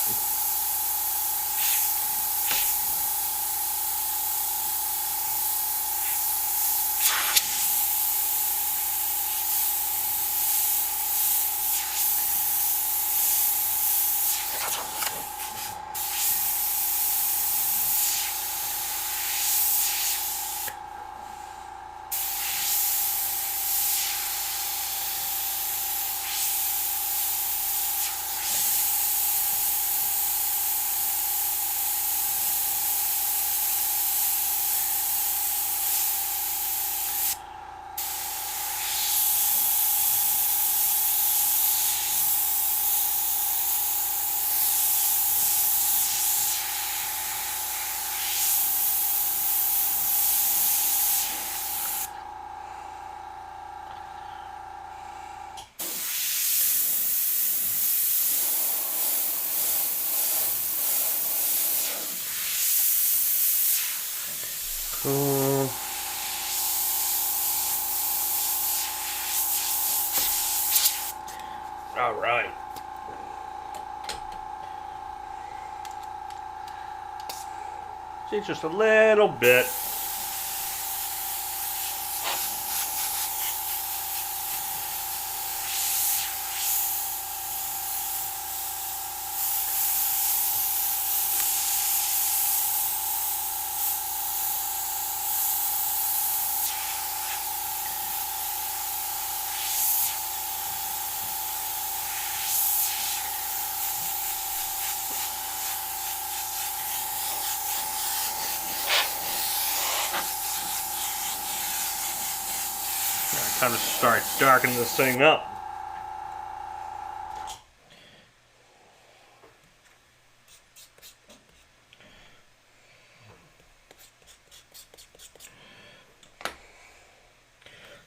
All right. See, just a little bit. Time to start darkening this thing up.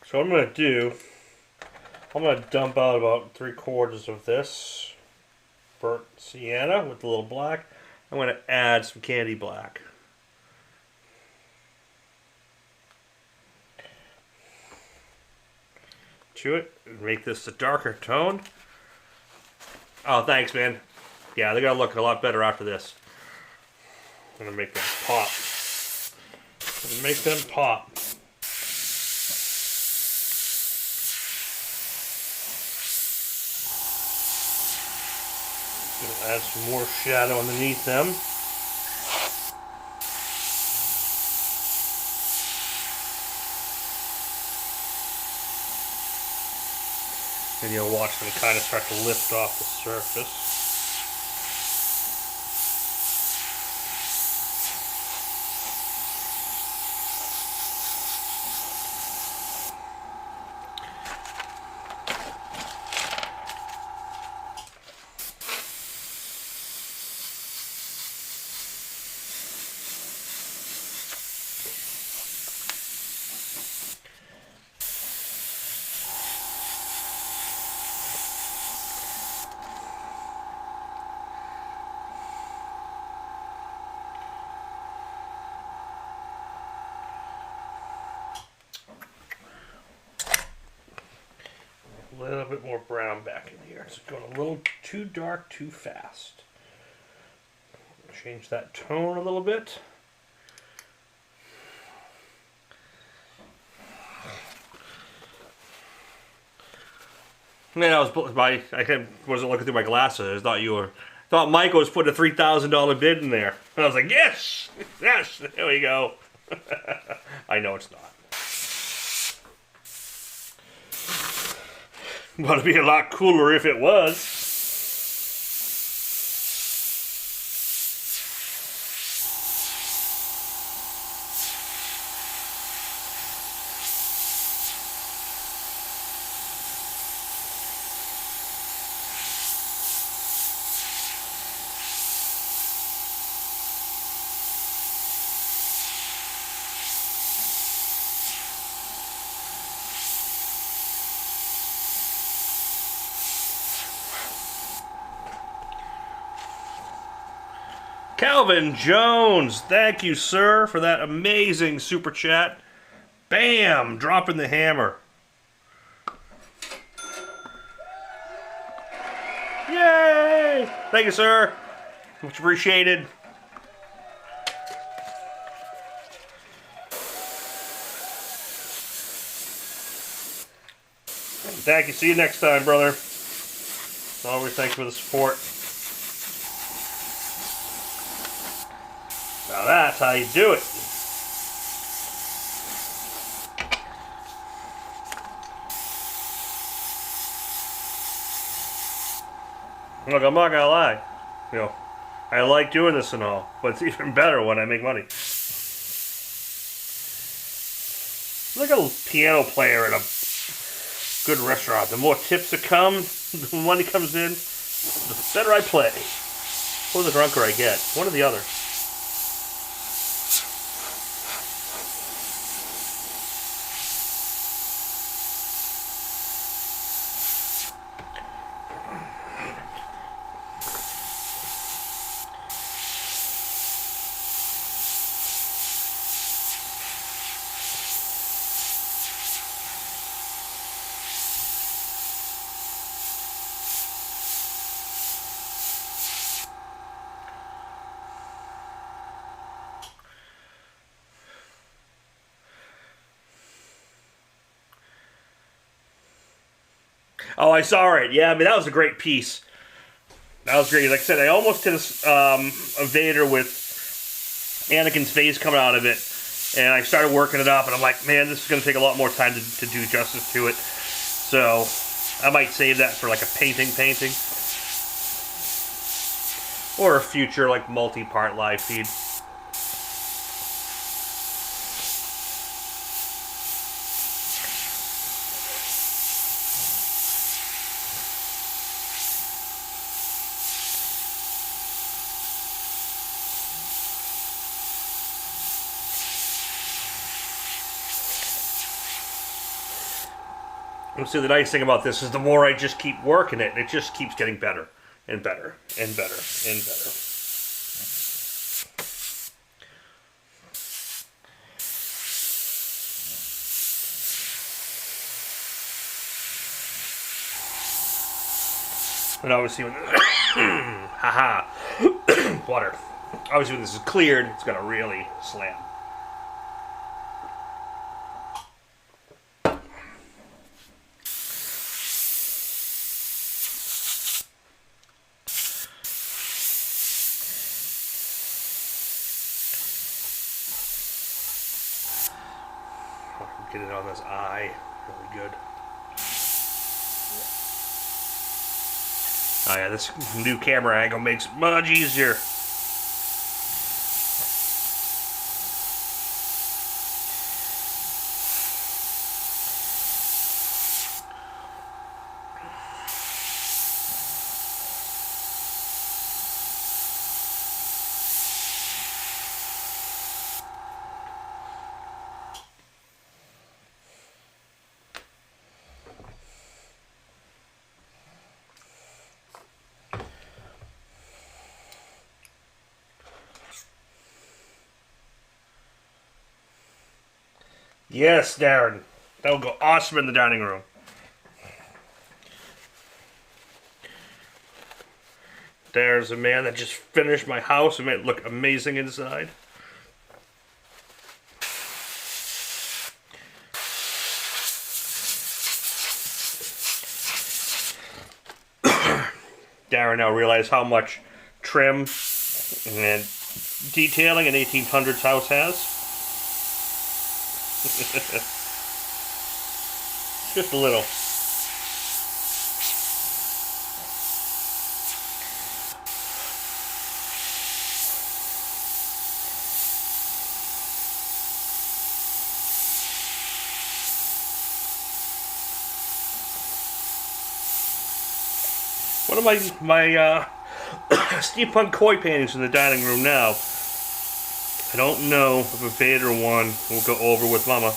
So what I'm going to do, I'm going to dump out about 3/4 of this burnt sienna with a little black. I'm going to add some candy black. To it and make this a darker tone. Oh, thanks, man. Yeah, they're gonna look a lot better after this. I'm gonna make them pop. Make them pop. Gonna add some more shadow underneath them. And you'll watch them kind of start to lift off the surface. A little bit more brown back in here. It's going a little too dark, too fast. Change that tone a little bit. Man, I wasn't looking through my glasses. I thought Michael was putting a $3,000 bid in there. And I was like, yes, yes, there we go. I know it's not. But it'd be a lot cooler if it was. Calvin Jones, thank you, sir, for that amazing super chat. Bam! Dropping the hammer. Yay! Thank you, sir. Much appreciated. Thank you. See you next time, brother. Always thanks for the support. Now that's how you do it. Look, I'm not gonna lie. You know, I like doing this and all, but it's even better when I make money. Like a piano player at a good restaurant. The more tips that come, the more money comes in, the better I play. Or the drunker I get. One or the other. Oh, I saw it. Yeah, I mean, that was a great piece. That was great. Like I said, I almost did a Vader with Anakin's face coming out of it. And I started working it up, and I'm like, man, this is going to take a lot more time to do justice to it. So I might save that for like a painting. Or a future like multi-part live feed. So the nice thing about this is the more I just keep working it, it just keeps getting better and better and better and better. And obviously when haha water. Obviously when this is cleared, it's gonna really slam. Get it on this eye really good. Oh yeah, this new camera angle makes it much easier. Yes, Darren. That will go awesome in the dining room. There's a man that just finished my house and made it look amazing inside. Darren now realized how much trim and detailing an 1800s house has. Just a little. One of my steampunk koi paintings in the dining room now. I don't know if a Vader one will go over with Mama.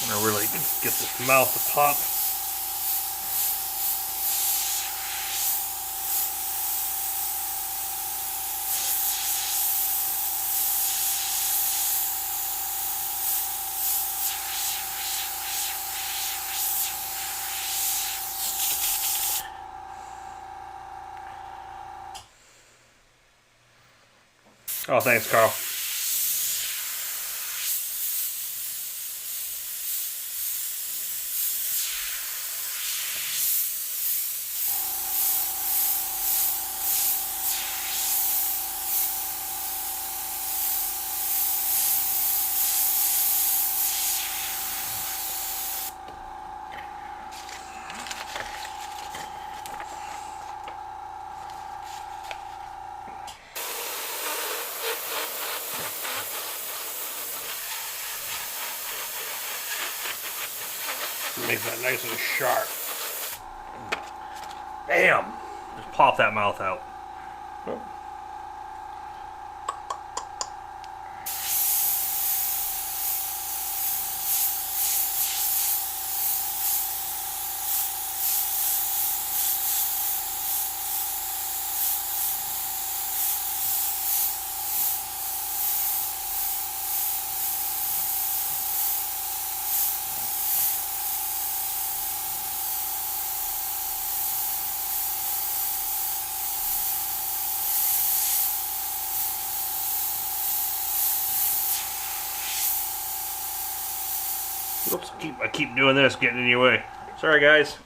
I'm gonna really get this mouth to pop. Oh, thanks, Carl. Make that nice and sharp. Bam! Just pop that mouth out. Oh. Oops, I keep doing this, getting in your way. Sorry, guys.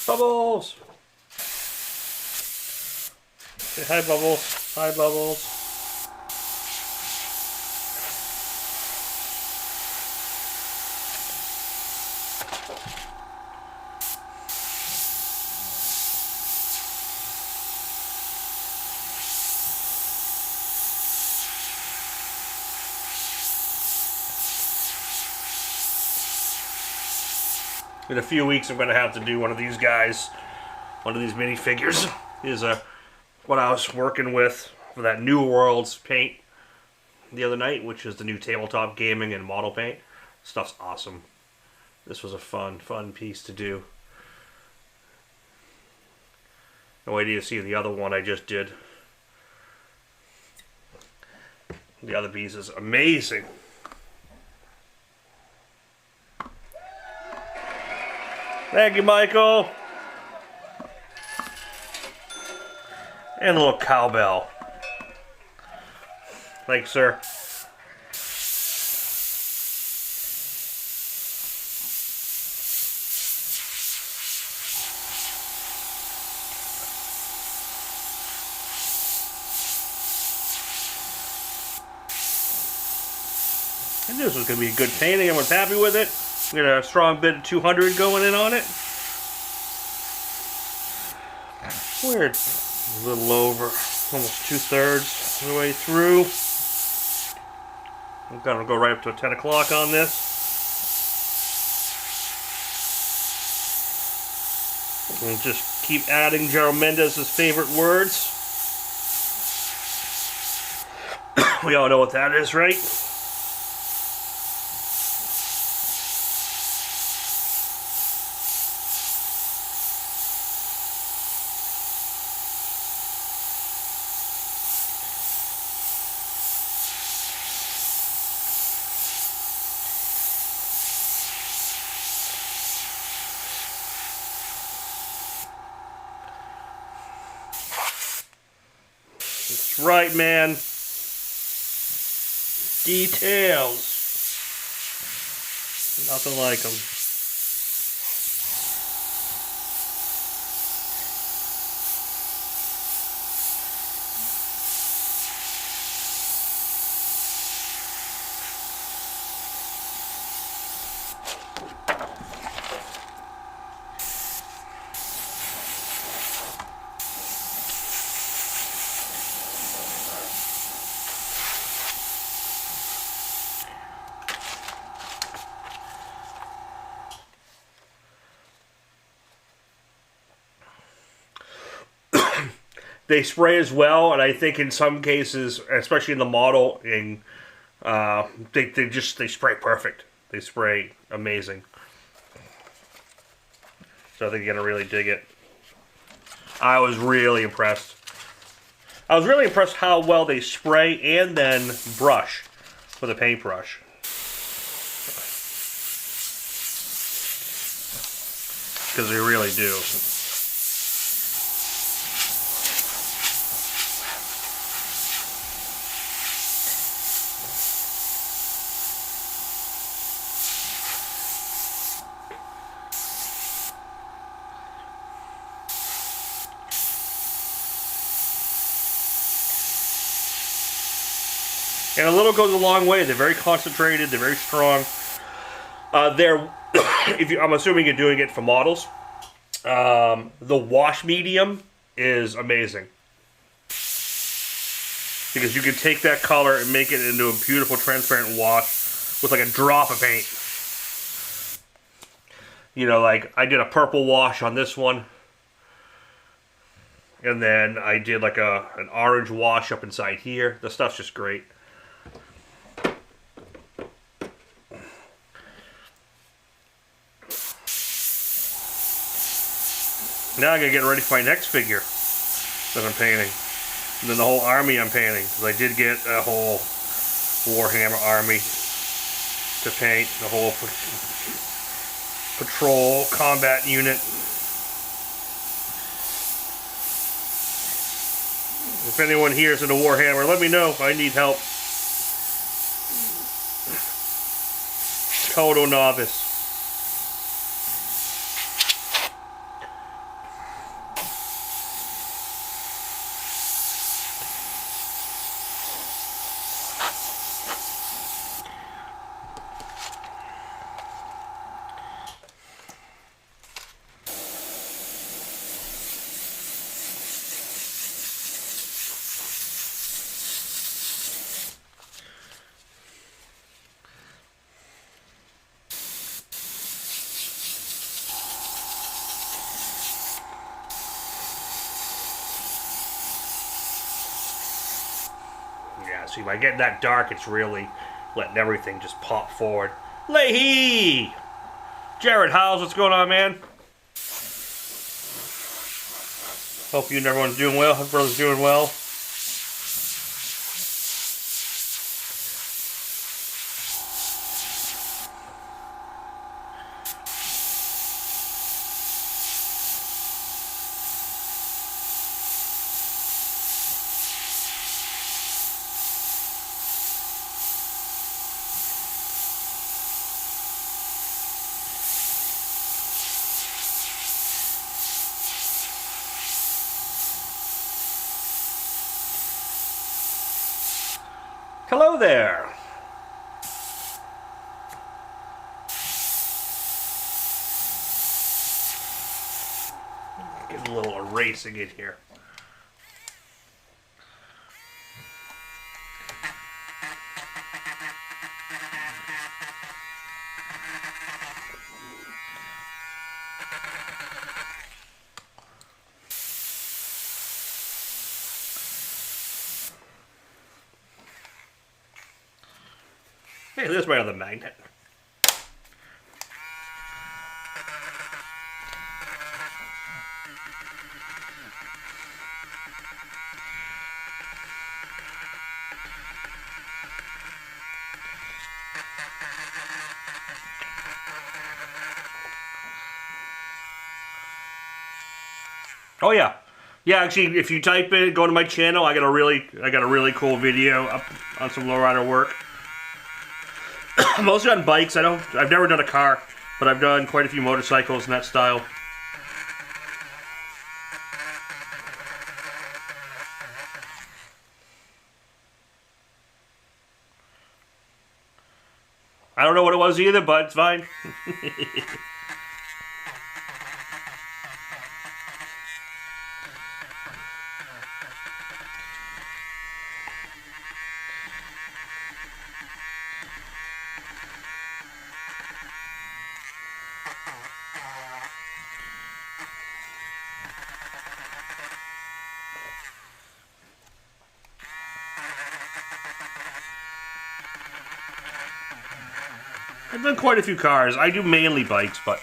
Bubbles! Say hi, Bubbles. Hi, Bubbles. In a few weeks, I'm going to have to do one of these guys, one of these minifigures. Is what I was working with for that New Worlds paint the other night, which is the new tabletop gaming and model paint. Stuff's awesome. This was a fun piece to do. No idea to see the other one I just did. The other piece is amazing. Thank you, Michael. And a little cowbell. Thanks, sir. I knew this was going to be a good painting. Everyone's happy with it. We got a strong bid of 200 going in on it. We're a little over, almost 2/3 of the way through. I'm going to go right up to 10 o'clock on this. And just keep adding Gerald Mendez's favorite words. We all know what that is, right? That's right, man. Details. Nothing like them. They spray as well, and I think in some cases, especially in the modeling, they spray perfect. They spray amazing. So I think you're gonna really dig it. I was really impressed. I was really impressed how well they spray and then brush with a paintbrush. Because they really do. And a little goes a long way. They're very concentrated. They're very strong. I'm assuming you're doing it for models. The wash medium is amazing. Because you can take that color and make it into a beautiful transparent wash with like a drop of paint. You know, like I did a purple wash on this one. And then I did like an orange wash up inside here. The stuff's just great. Now I gotta get ready for my next figure that I'm painting. And then the whole army I'm painting. Because I did get a whole Warhammer army to paint. The whole patrol combat unit. If anyone here is into Warhammer, let me know. I need help. Total novice. Yeah, see, by getting that dark, it's really letting everything just pop forward. Leahy! Jared Howes, what's going on, man? Hope you and everyone's doing well. Hope brother's doing well. Hello there. Get a little erasing in here. Hey, there's my other magnet. Oh yeah. Yeah, actually, if you type in, go to my channel, I got a really cool video up on some lowrider work. Mostly on bikes. I've never done a car, but I've done quite a few motorcycles in that style. I don't know what it was either, but it's fine. I've done quite a few cars. I do mainly bikes, but...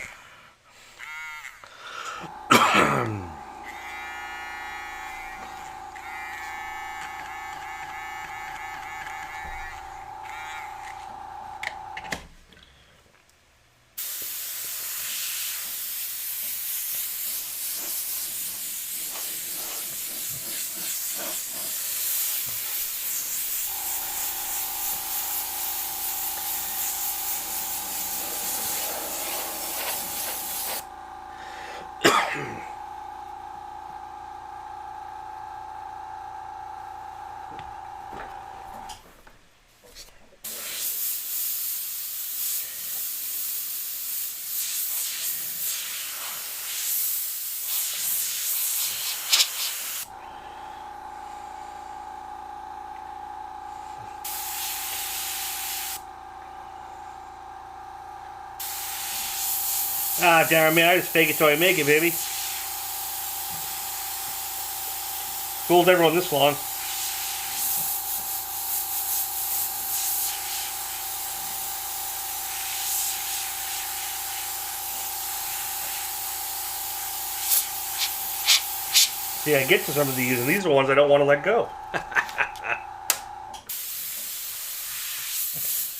Ah, damn man, I just fake it till I make it, baby. Fooled everyone this long. See, I get to some of these, and these are the ones I don't want to let go.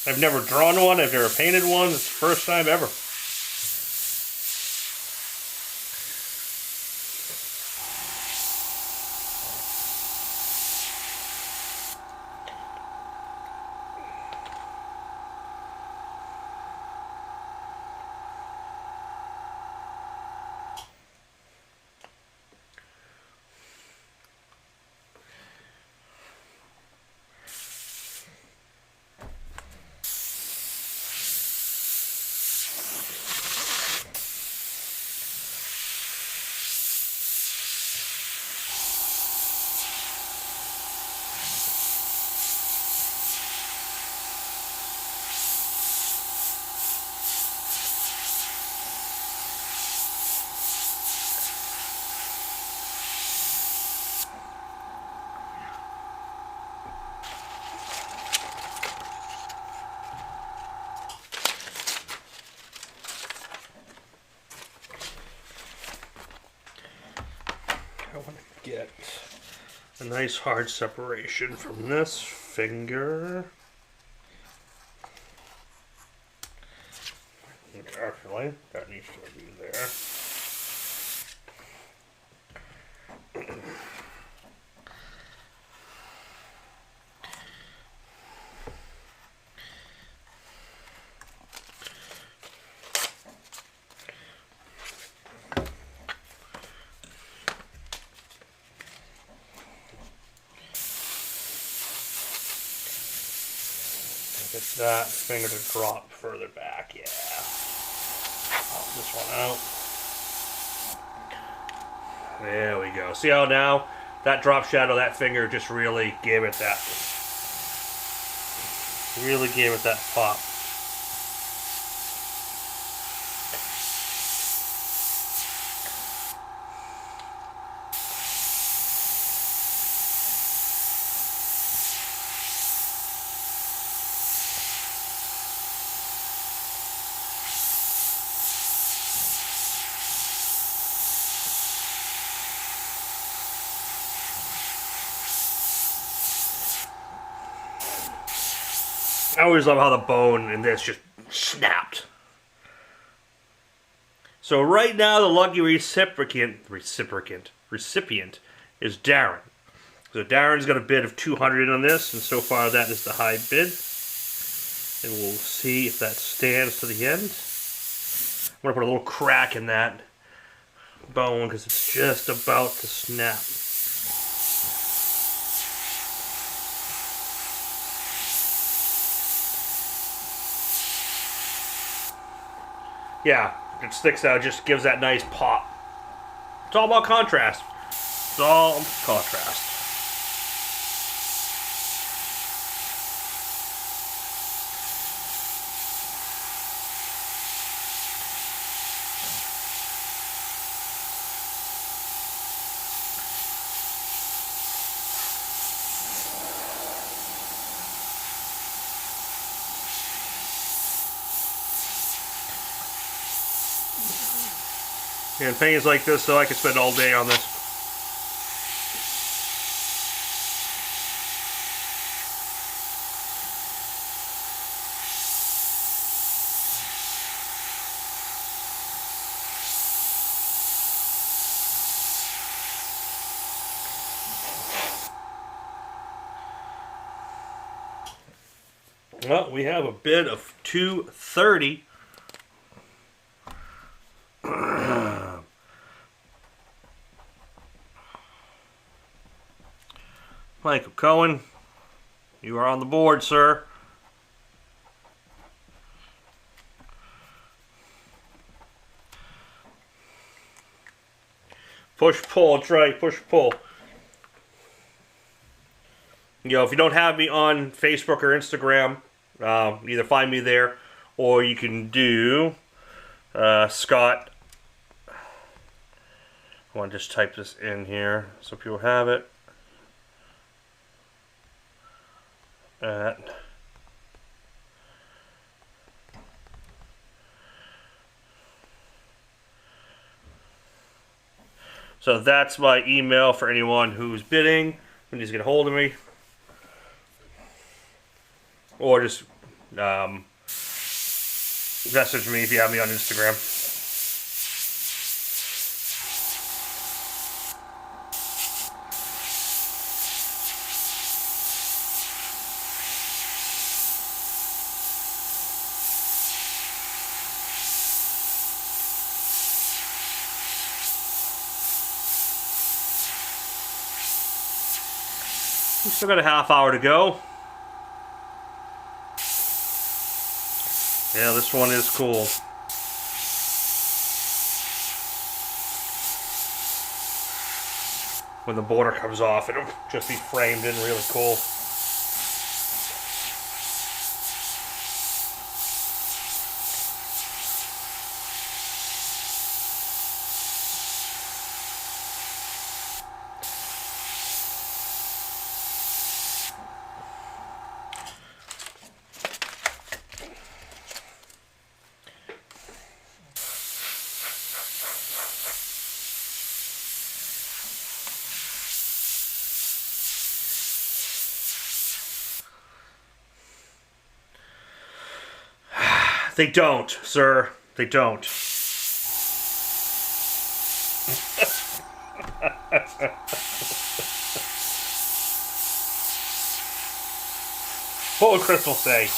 I've never drawn one, I've never painted one, it's the first time ever. I want to get a nice hard separation from this finger. Actually, that needs to be there. Get that finger to drop further back, yeah. Pop this one out. There we go. See how now that drop shadow, that finger just really gave it that pop. I always love how the bone in this just snapped. So right now the lucky recipient is Darren. So Darren's got a bid of 200 on this, and so far that is the high bid. And we'll see if that stands to the end. I'm going to put a little crack in that bone because it's just about to snap. Yeah, it sticks out, just gives that nice pop. It's all about contrast. It's all contrast. And paintings like this, so I could spend all day on this. Well, we have a bid of 230. Michael Cohen, you are on the board, sir. Push, pull, that's right, push, pull. You know, if you don't have me on Facebook or Instagram, either find me there, or you can do Scott. I want to just type this in here so people have it. So that's my email for anyone who's bidding and needs to get a hold of me. Or just message me if you have me on Instagram. We still got a half hour to go. Yeah, this one is cool. When the border comes off, it'll just be framed in really cool. They don't, sir. They don't. What would Crystal say?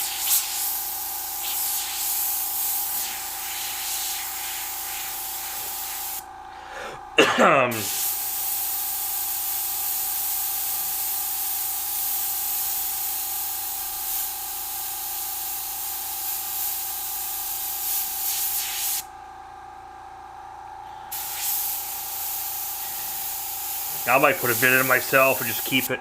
I might put a bit in myself and just keep it.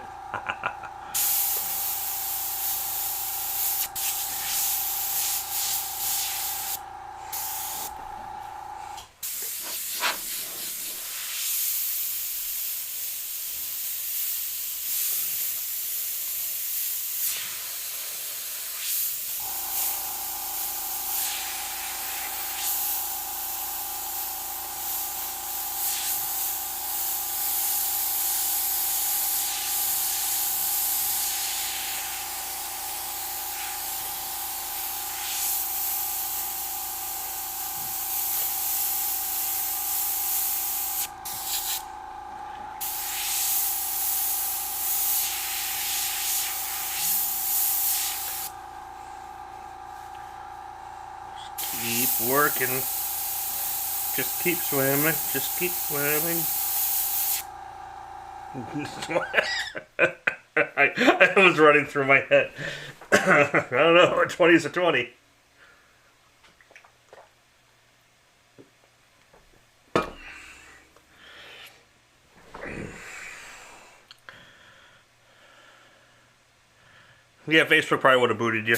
Keep working. Just keep swimming. Just keep swimming. I was running through my head. I don't know. 20 is a 20. Yeah, Facebook probably would have booted you.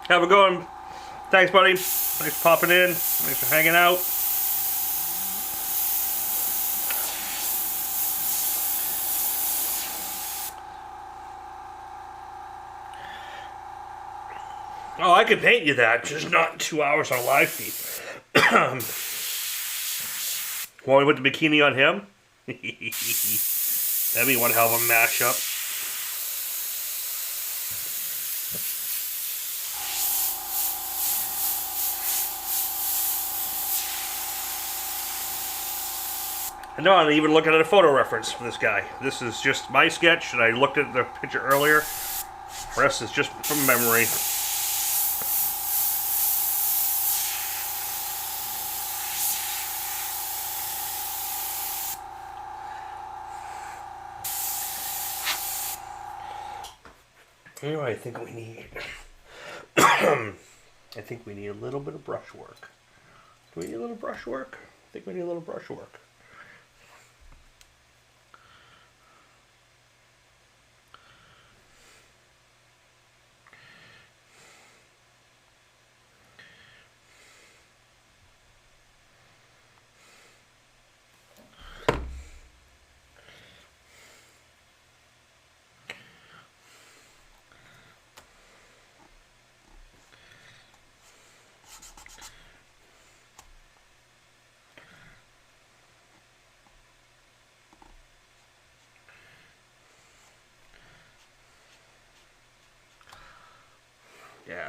Have a good one. Thanks, buddy. Thanks for popping in. Thanks for hanging out. Oh, I could paint you that, just not in 2 hours on a live feed. Want me to put the bikini on him? That'd be one hell of a mashup. I know I'm even looking at a photo reference for this guy. This is just my sketch, and I looked at the picture earlier. The rest is just from memory. Anyway, I think we need... I think we need a little bit of brush work. Do we need a little brush work? I think we need a little brush work.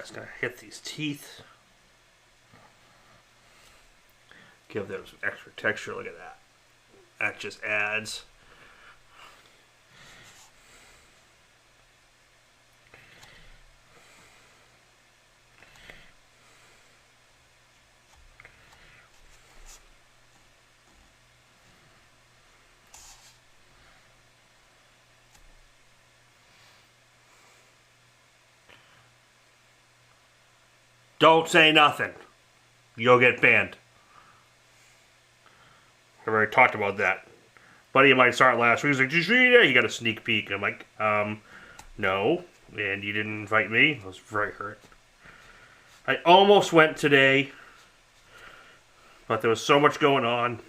That's going to hit these teeth. Give them some extra texture. Look at that. That just adds. Don't say nothing. You'll get banned. I already talked about that. Buddy of mine started last week. He's like, "Did you read it?" He got a sneak peek. I'm like, no. And you didn't invite me. I was very hurt. I almost went today, but there was so much going on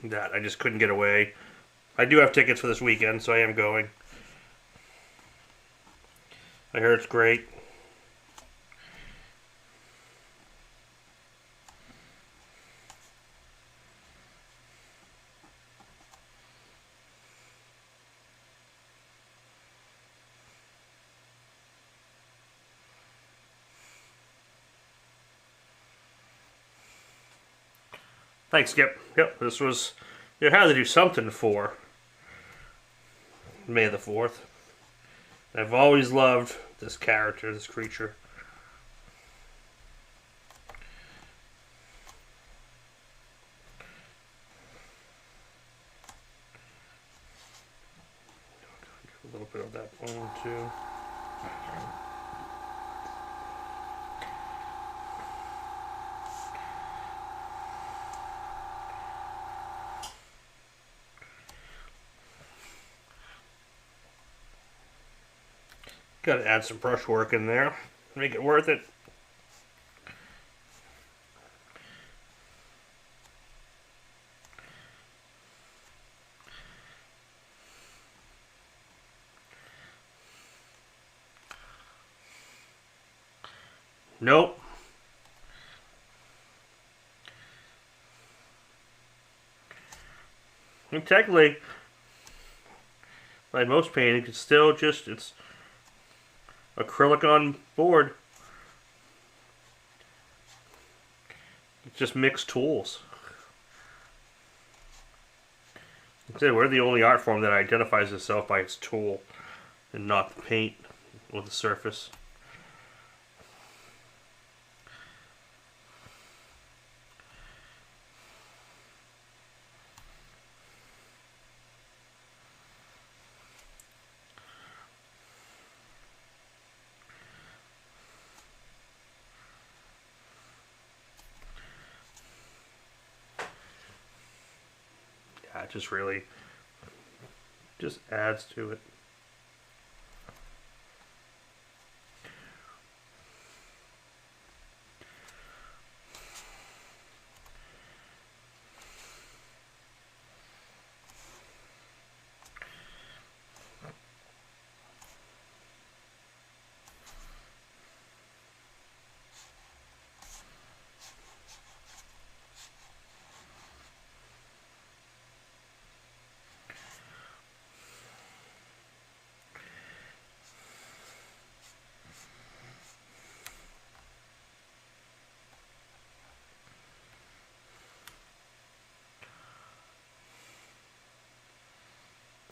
that I just couldn't get away. I do have tickets for this weekend, so I am going. I heard it's great. Thanks, Skip. Yep, this was... You had to do something for May the 4th. I've always loved this character, this creature. A little bit of that bone, too. Got to add some brush work in there, make it worth it. Nope. And technically, like most painting, it's still just, it's acrylic on board. It's just mixed tools. We're the only art form that identifies itself by its tool and not the paint or the surface. It just really just adds to it.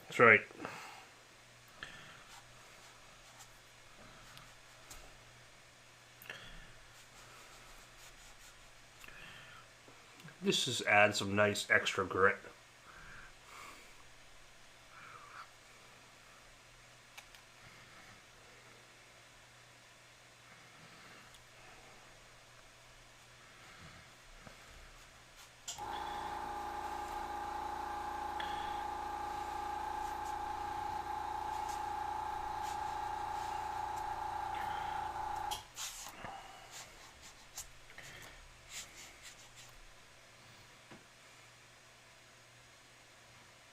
That's right. This just adds some nice extra grit.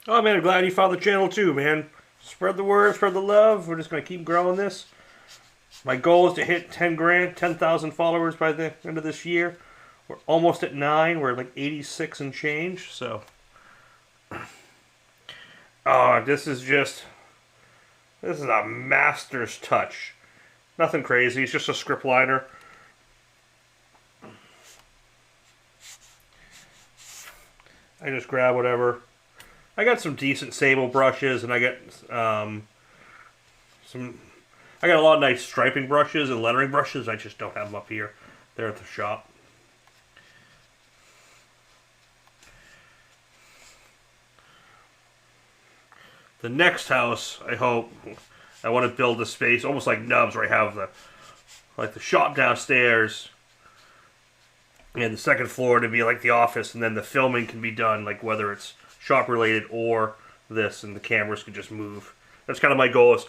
Oh man, I'm glad you found the channel too, man. Spread the word, spread the love. We're just going to keep growing this. My goal is to hit 10 grand, 10,000 followers by the end of this year. We're almost at 9. We're like 86 and change, so. Oh, this is a master's touch. Nothing crazy. It's just a script liner. I just grab whatever. I got some decent sable brushes, and I got I got a lot of nice striping brushes and lettering brushes. I just don't have them up here. They're at the shop. The next house, I hope, I want to build a space almost like Nubs, where I have the shop downstairs, and the second floor to be like the office, and then the filming can be done, like whether it's shop related or this, and the cameras can just move. That's kind of my goal, is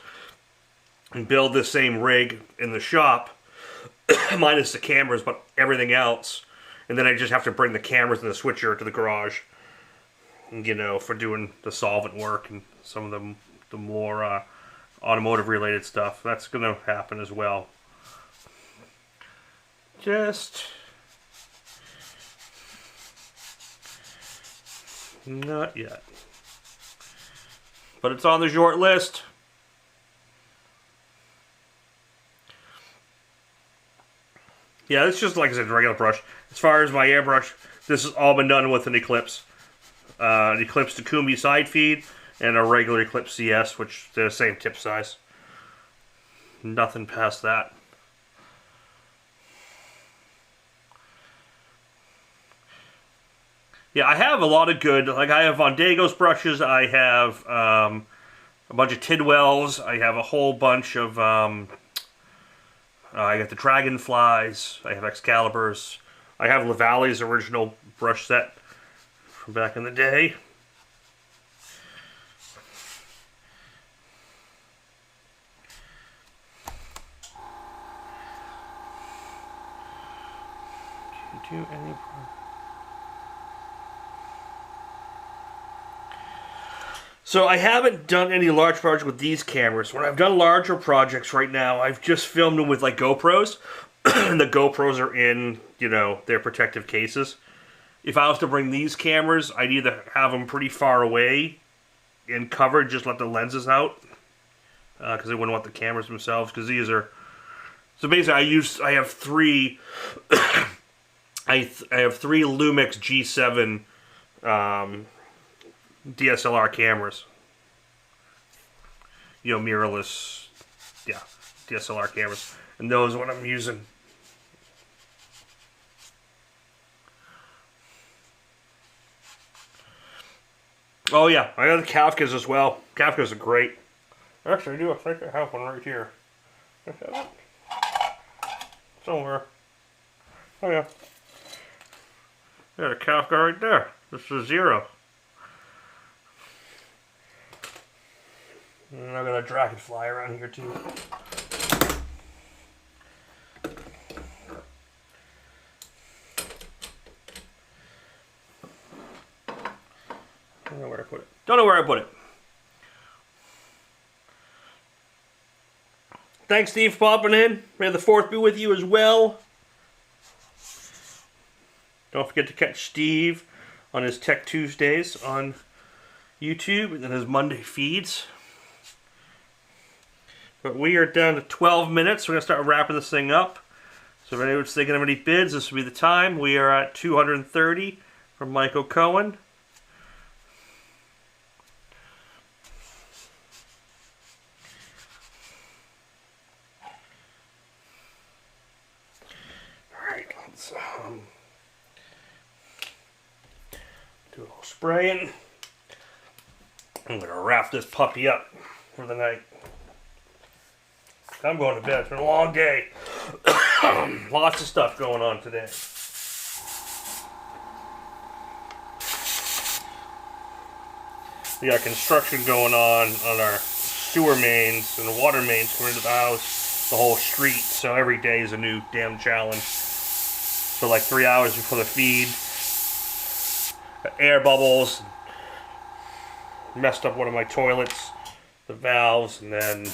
and build this same rig in the shop, minus the cameras, but everything else, and then I just have to bring the cameras and the switcher to the garage, you know, for doing the solvent work and some of the more automotive related stuff. That's going to happen as well. Just not yet. But it's on the short list. Yeah, it's just, like I said, a regular brush. As far as my airbrush, this has all been done with an Eclipse. An Eclipse Takumi side feed and a regular Eclipse CS, which they're the same tip size. Nothing past that. Yeah, I have a lot of good, like I have Vondago's brushes, I have a bunch of Tidwells, I have a whole bunch of, I got the Dragonflies, I have Excaliburs, I have Lavalle's original brush set from back in the day. Do you do any... So I haven't done any large projects with these cameras. When I've done larger projects right now, I've just filmed them with like GoPros. And the GoPros are in, you know, their protective cases. If I was to bring these cameras, I'd either have them pretty far away and covered, just let the lenses out. Because I wouldn't want the cameras themselves, because these are... So basically I have three... I have three Lumix G7 DSLR cameras. You know, mirrorless, yeah, DSLR cameras. And those are what I'm using. Oh yeah, I got the Kafkas as well. Kafkas are great. Actually, I think I have one right here. I have it somewhere. Oh yeah. I got a Kafka right there. This is 0. And I got a Dragonfly around here too. I don't know where I put it. Don't know where I put it. Thanks, Steve, for popping in. May the 4th be with you as well. Don't forget to catch Steve on his Tech Tuesdays on YouTube and then his Monday feeds. But we are down to 12 minutes. We're going to start wrapping this thing up. So if anyone's thinking of any bids, this will be the time. We are at 230 from Michael Cohen. Alright, let's do a little spraying. I'm going to wrap this puppy up for the night. I'm going to bed. It's been a long day. Lots of stuff going on today. We got construction going on our sewer mains and the water mains coming into the house, the whole street. So every day is a new damn challenge. So like 3 hours before the feed, air bubbles, messed up one of my toilets, the valves, and then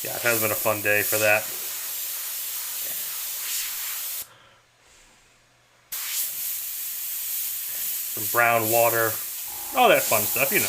yeah, it has been a fun day for that. Some brown water, all that fun stuff, you know.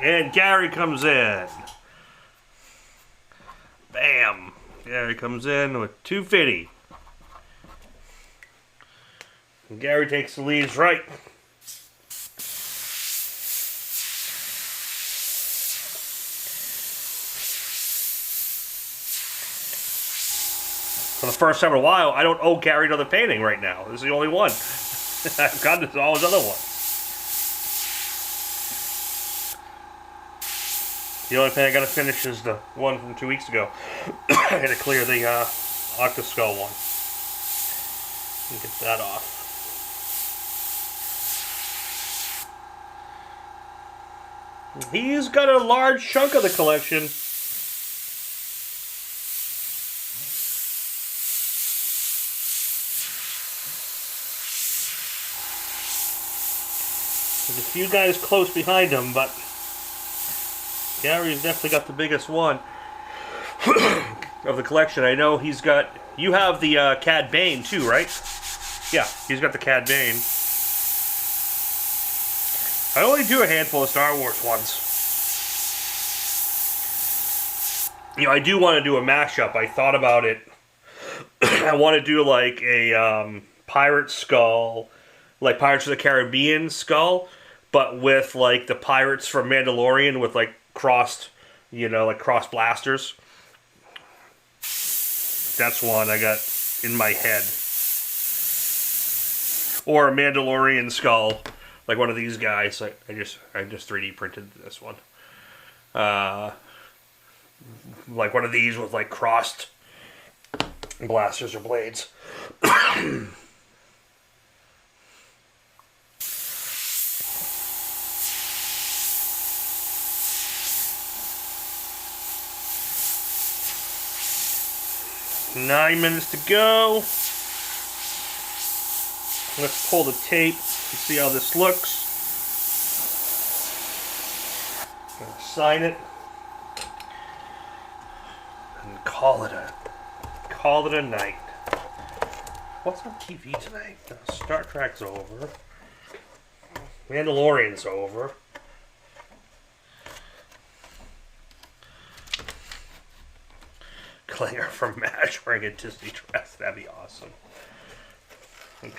And Gary comes in. Bam. Gary comes in with 250. And Gary takes the leaves right. For the first time in a while, I don't owe Gary another painting right now. This is the only one. I've got all his other ones. The only thing I gotta finish is the one from 2 weeks ago. I had to clear the Octoskull one. And get that off. He's got a large chunk of the collection. There's a few guys close behind him, but Gary's definitely got the biggest one of the collection. I know he's got... You have the Cad Bane too, right? Yeah, he's got the Cad Bane. I only do a handful of Star Wars ones. You know, I do want to do a mashup. I thought about it. I want to do like a pirate skull, like Pirates of the Caribbean skull, but with like the pirates from Mandalorian with like crossed, you know, like cross blasters. That's one I got in my head. Or a Mandalorian skull, like one of these guys. I just 3D printed this one. Like one of these with like crossed blasters or blades. 9 minutes to go. Let's pull the tape and see how this looks. Gonna sign it and call it a night. What's on TV tonight? Star Trek's over. Mandalorian's over. Klinger from MASH wearing a Disney dress. That'd be awesome. Okay.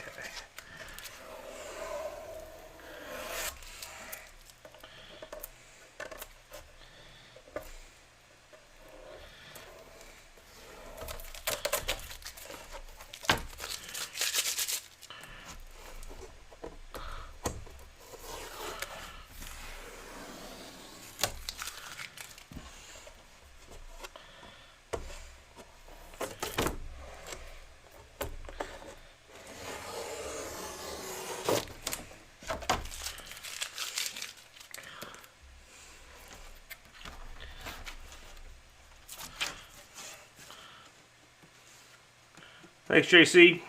Thanks, JC.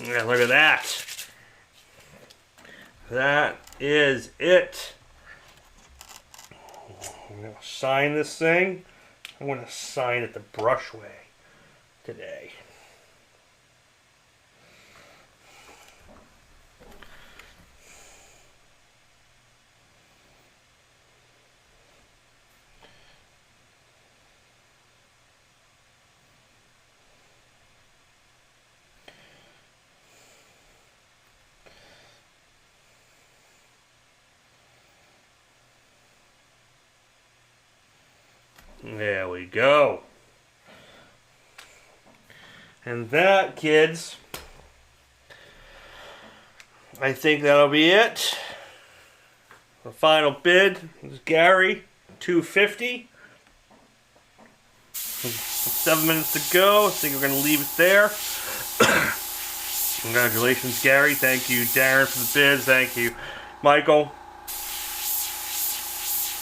Yeah, look at that. That is it. I'm going to sign this thing. I'm going to sign it the brush way today. There we go. And that, kids, I think that'll be it. The final bid is Gary, $250. 7 minutes to go. I think we're going to leave it there. Congratulations, Gary. Thank you, Darren, for the bids. Thank you, Michael.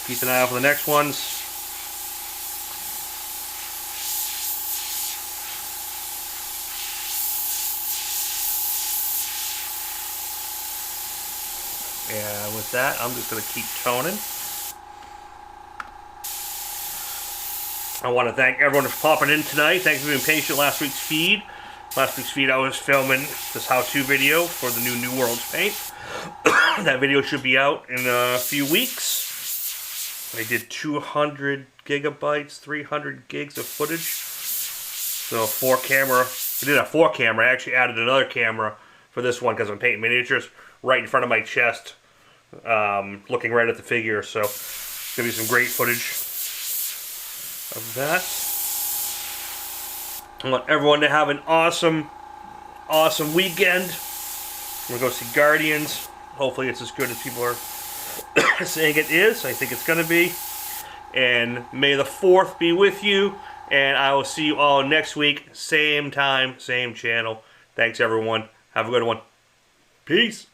Keep an eye out for the next ones. that, I'm just going to keep toning. I want to thank everyone for popping in tonight. Thanks for being patient last week's feed. Last week's feed I was filming this how-to video for the New Worlds paint. That video should be out in a few weeks. I did 200 gigabytes, 300 gigs of footage. So 4-camera. I did a 4-camera. I actually added another camera for this one because I'm painting miniatures right in front of my chest, looking right at the figure. So it's going to be some great footage of that. I want everyone to have an awesome weekend. We're going to go see Guardians. Hopefully it's as good as people are saying it is. I think it's going to be. And may the 4th be with you. And I will see you all next week. Same time, same channel. Thanks, everyone. Have a good one. Peace.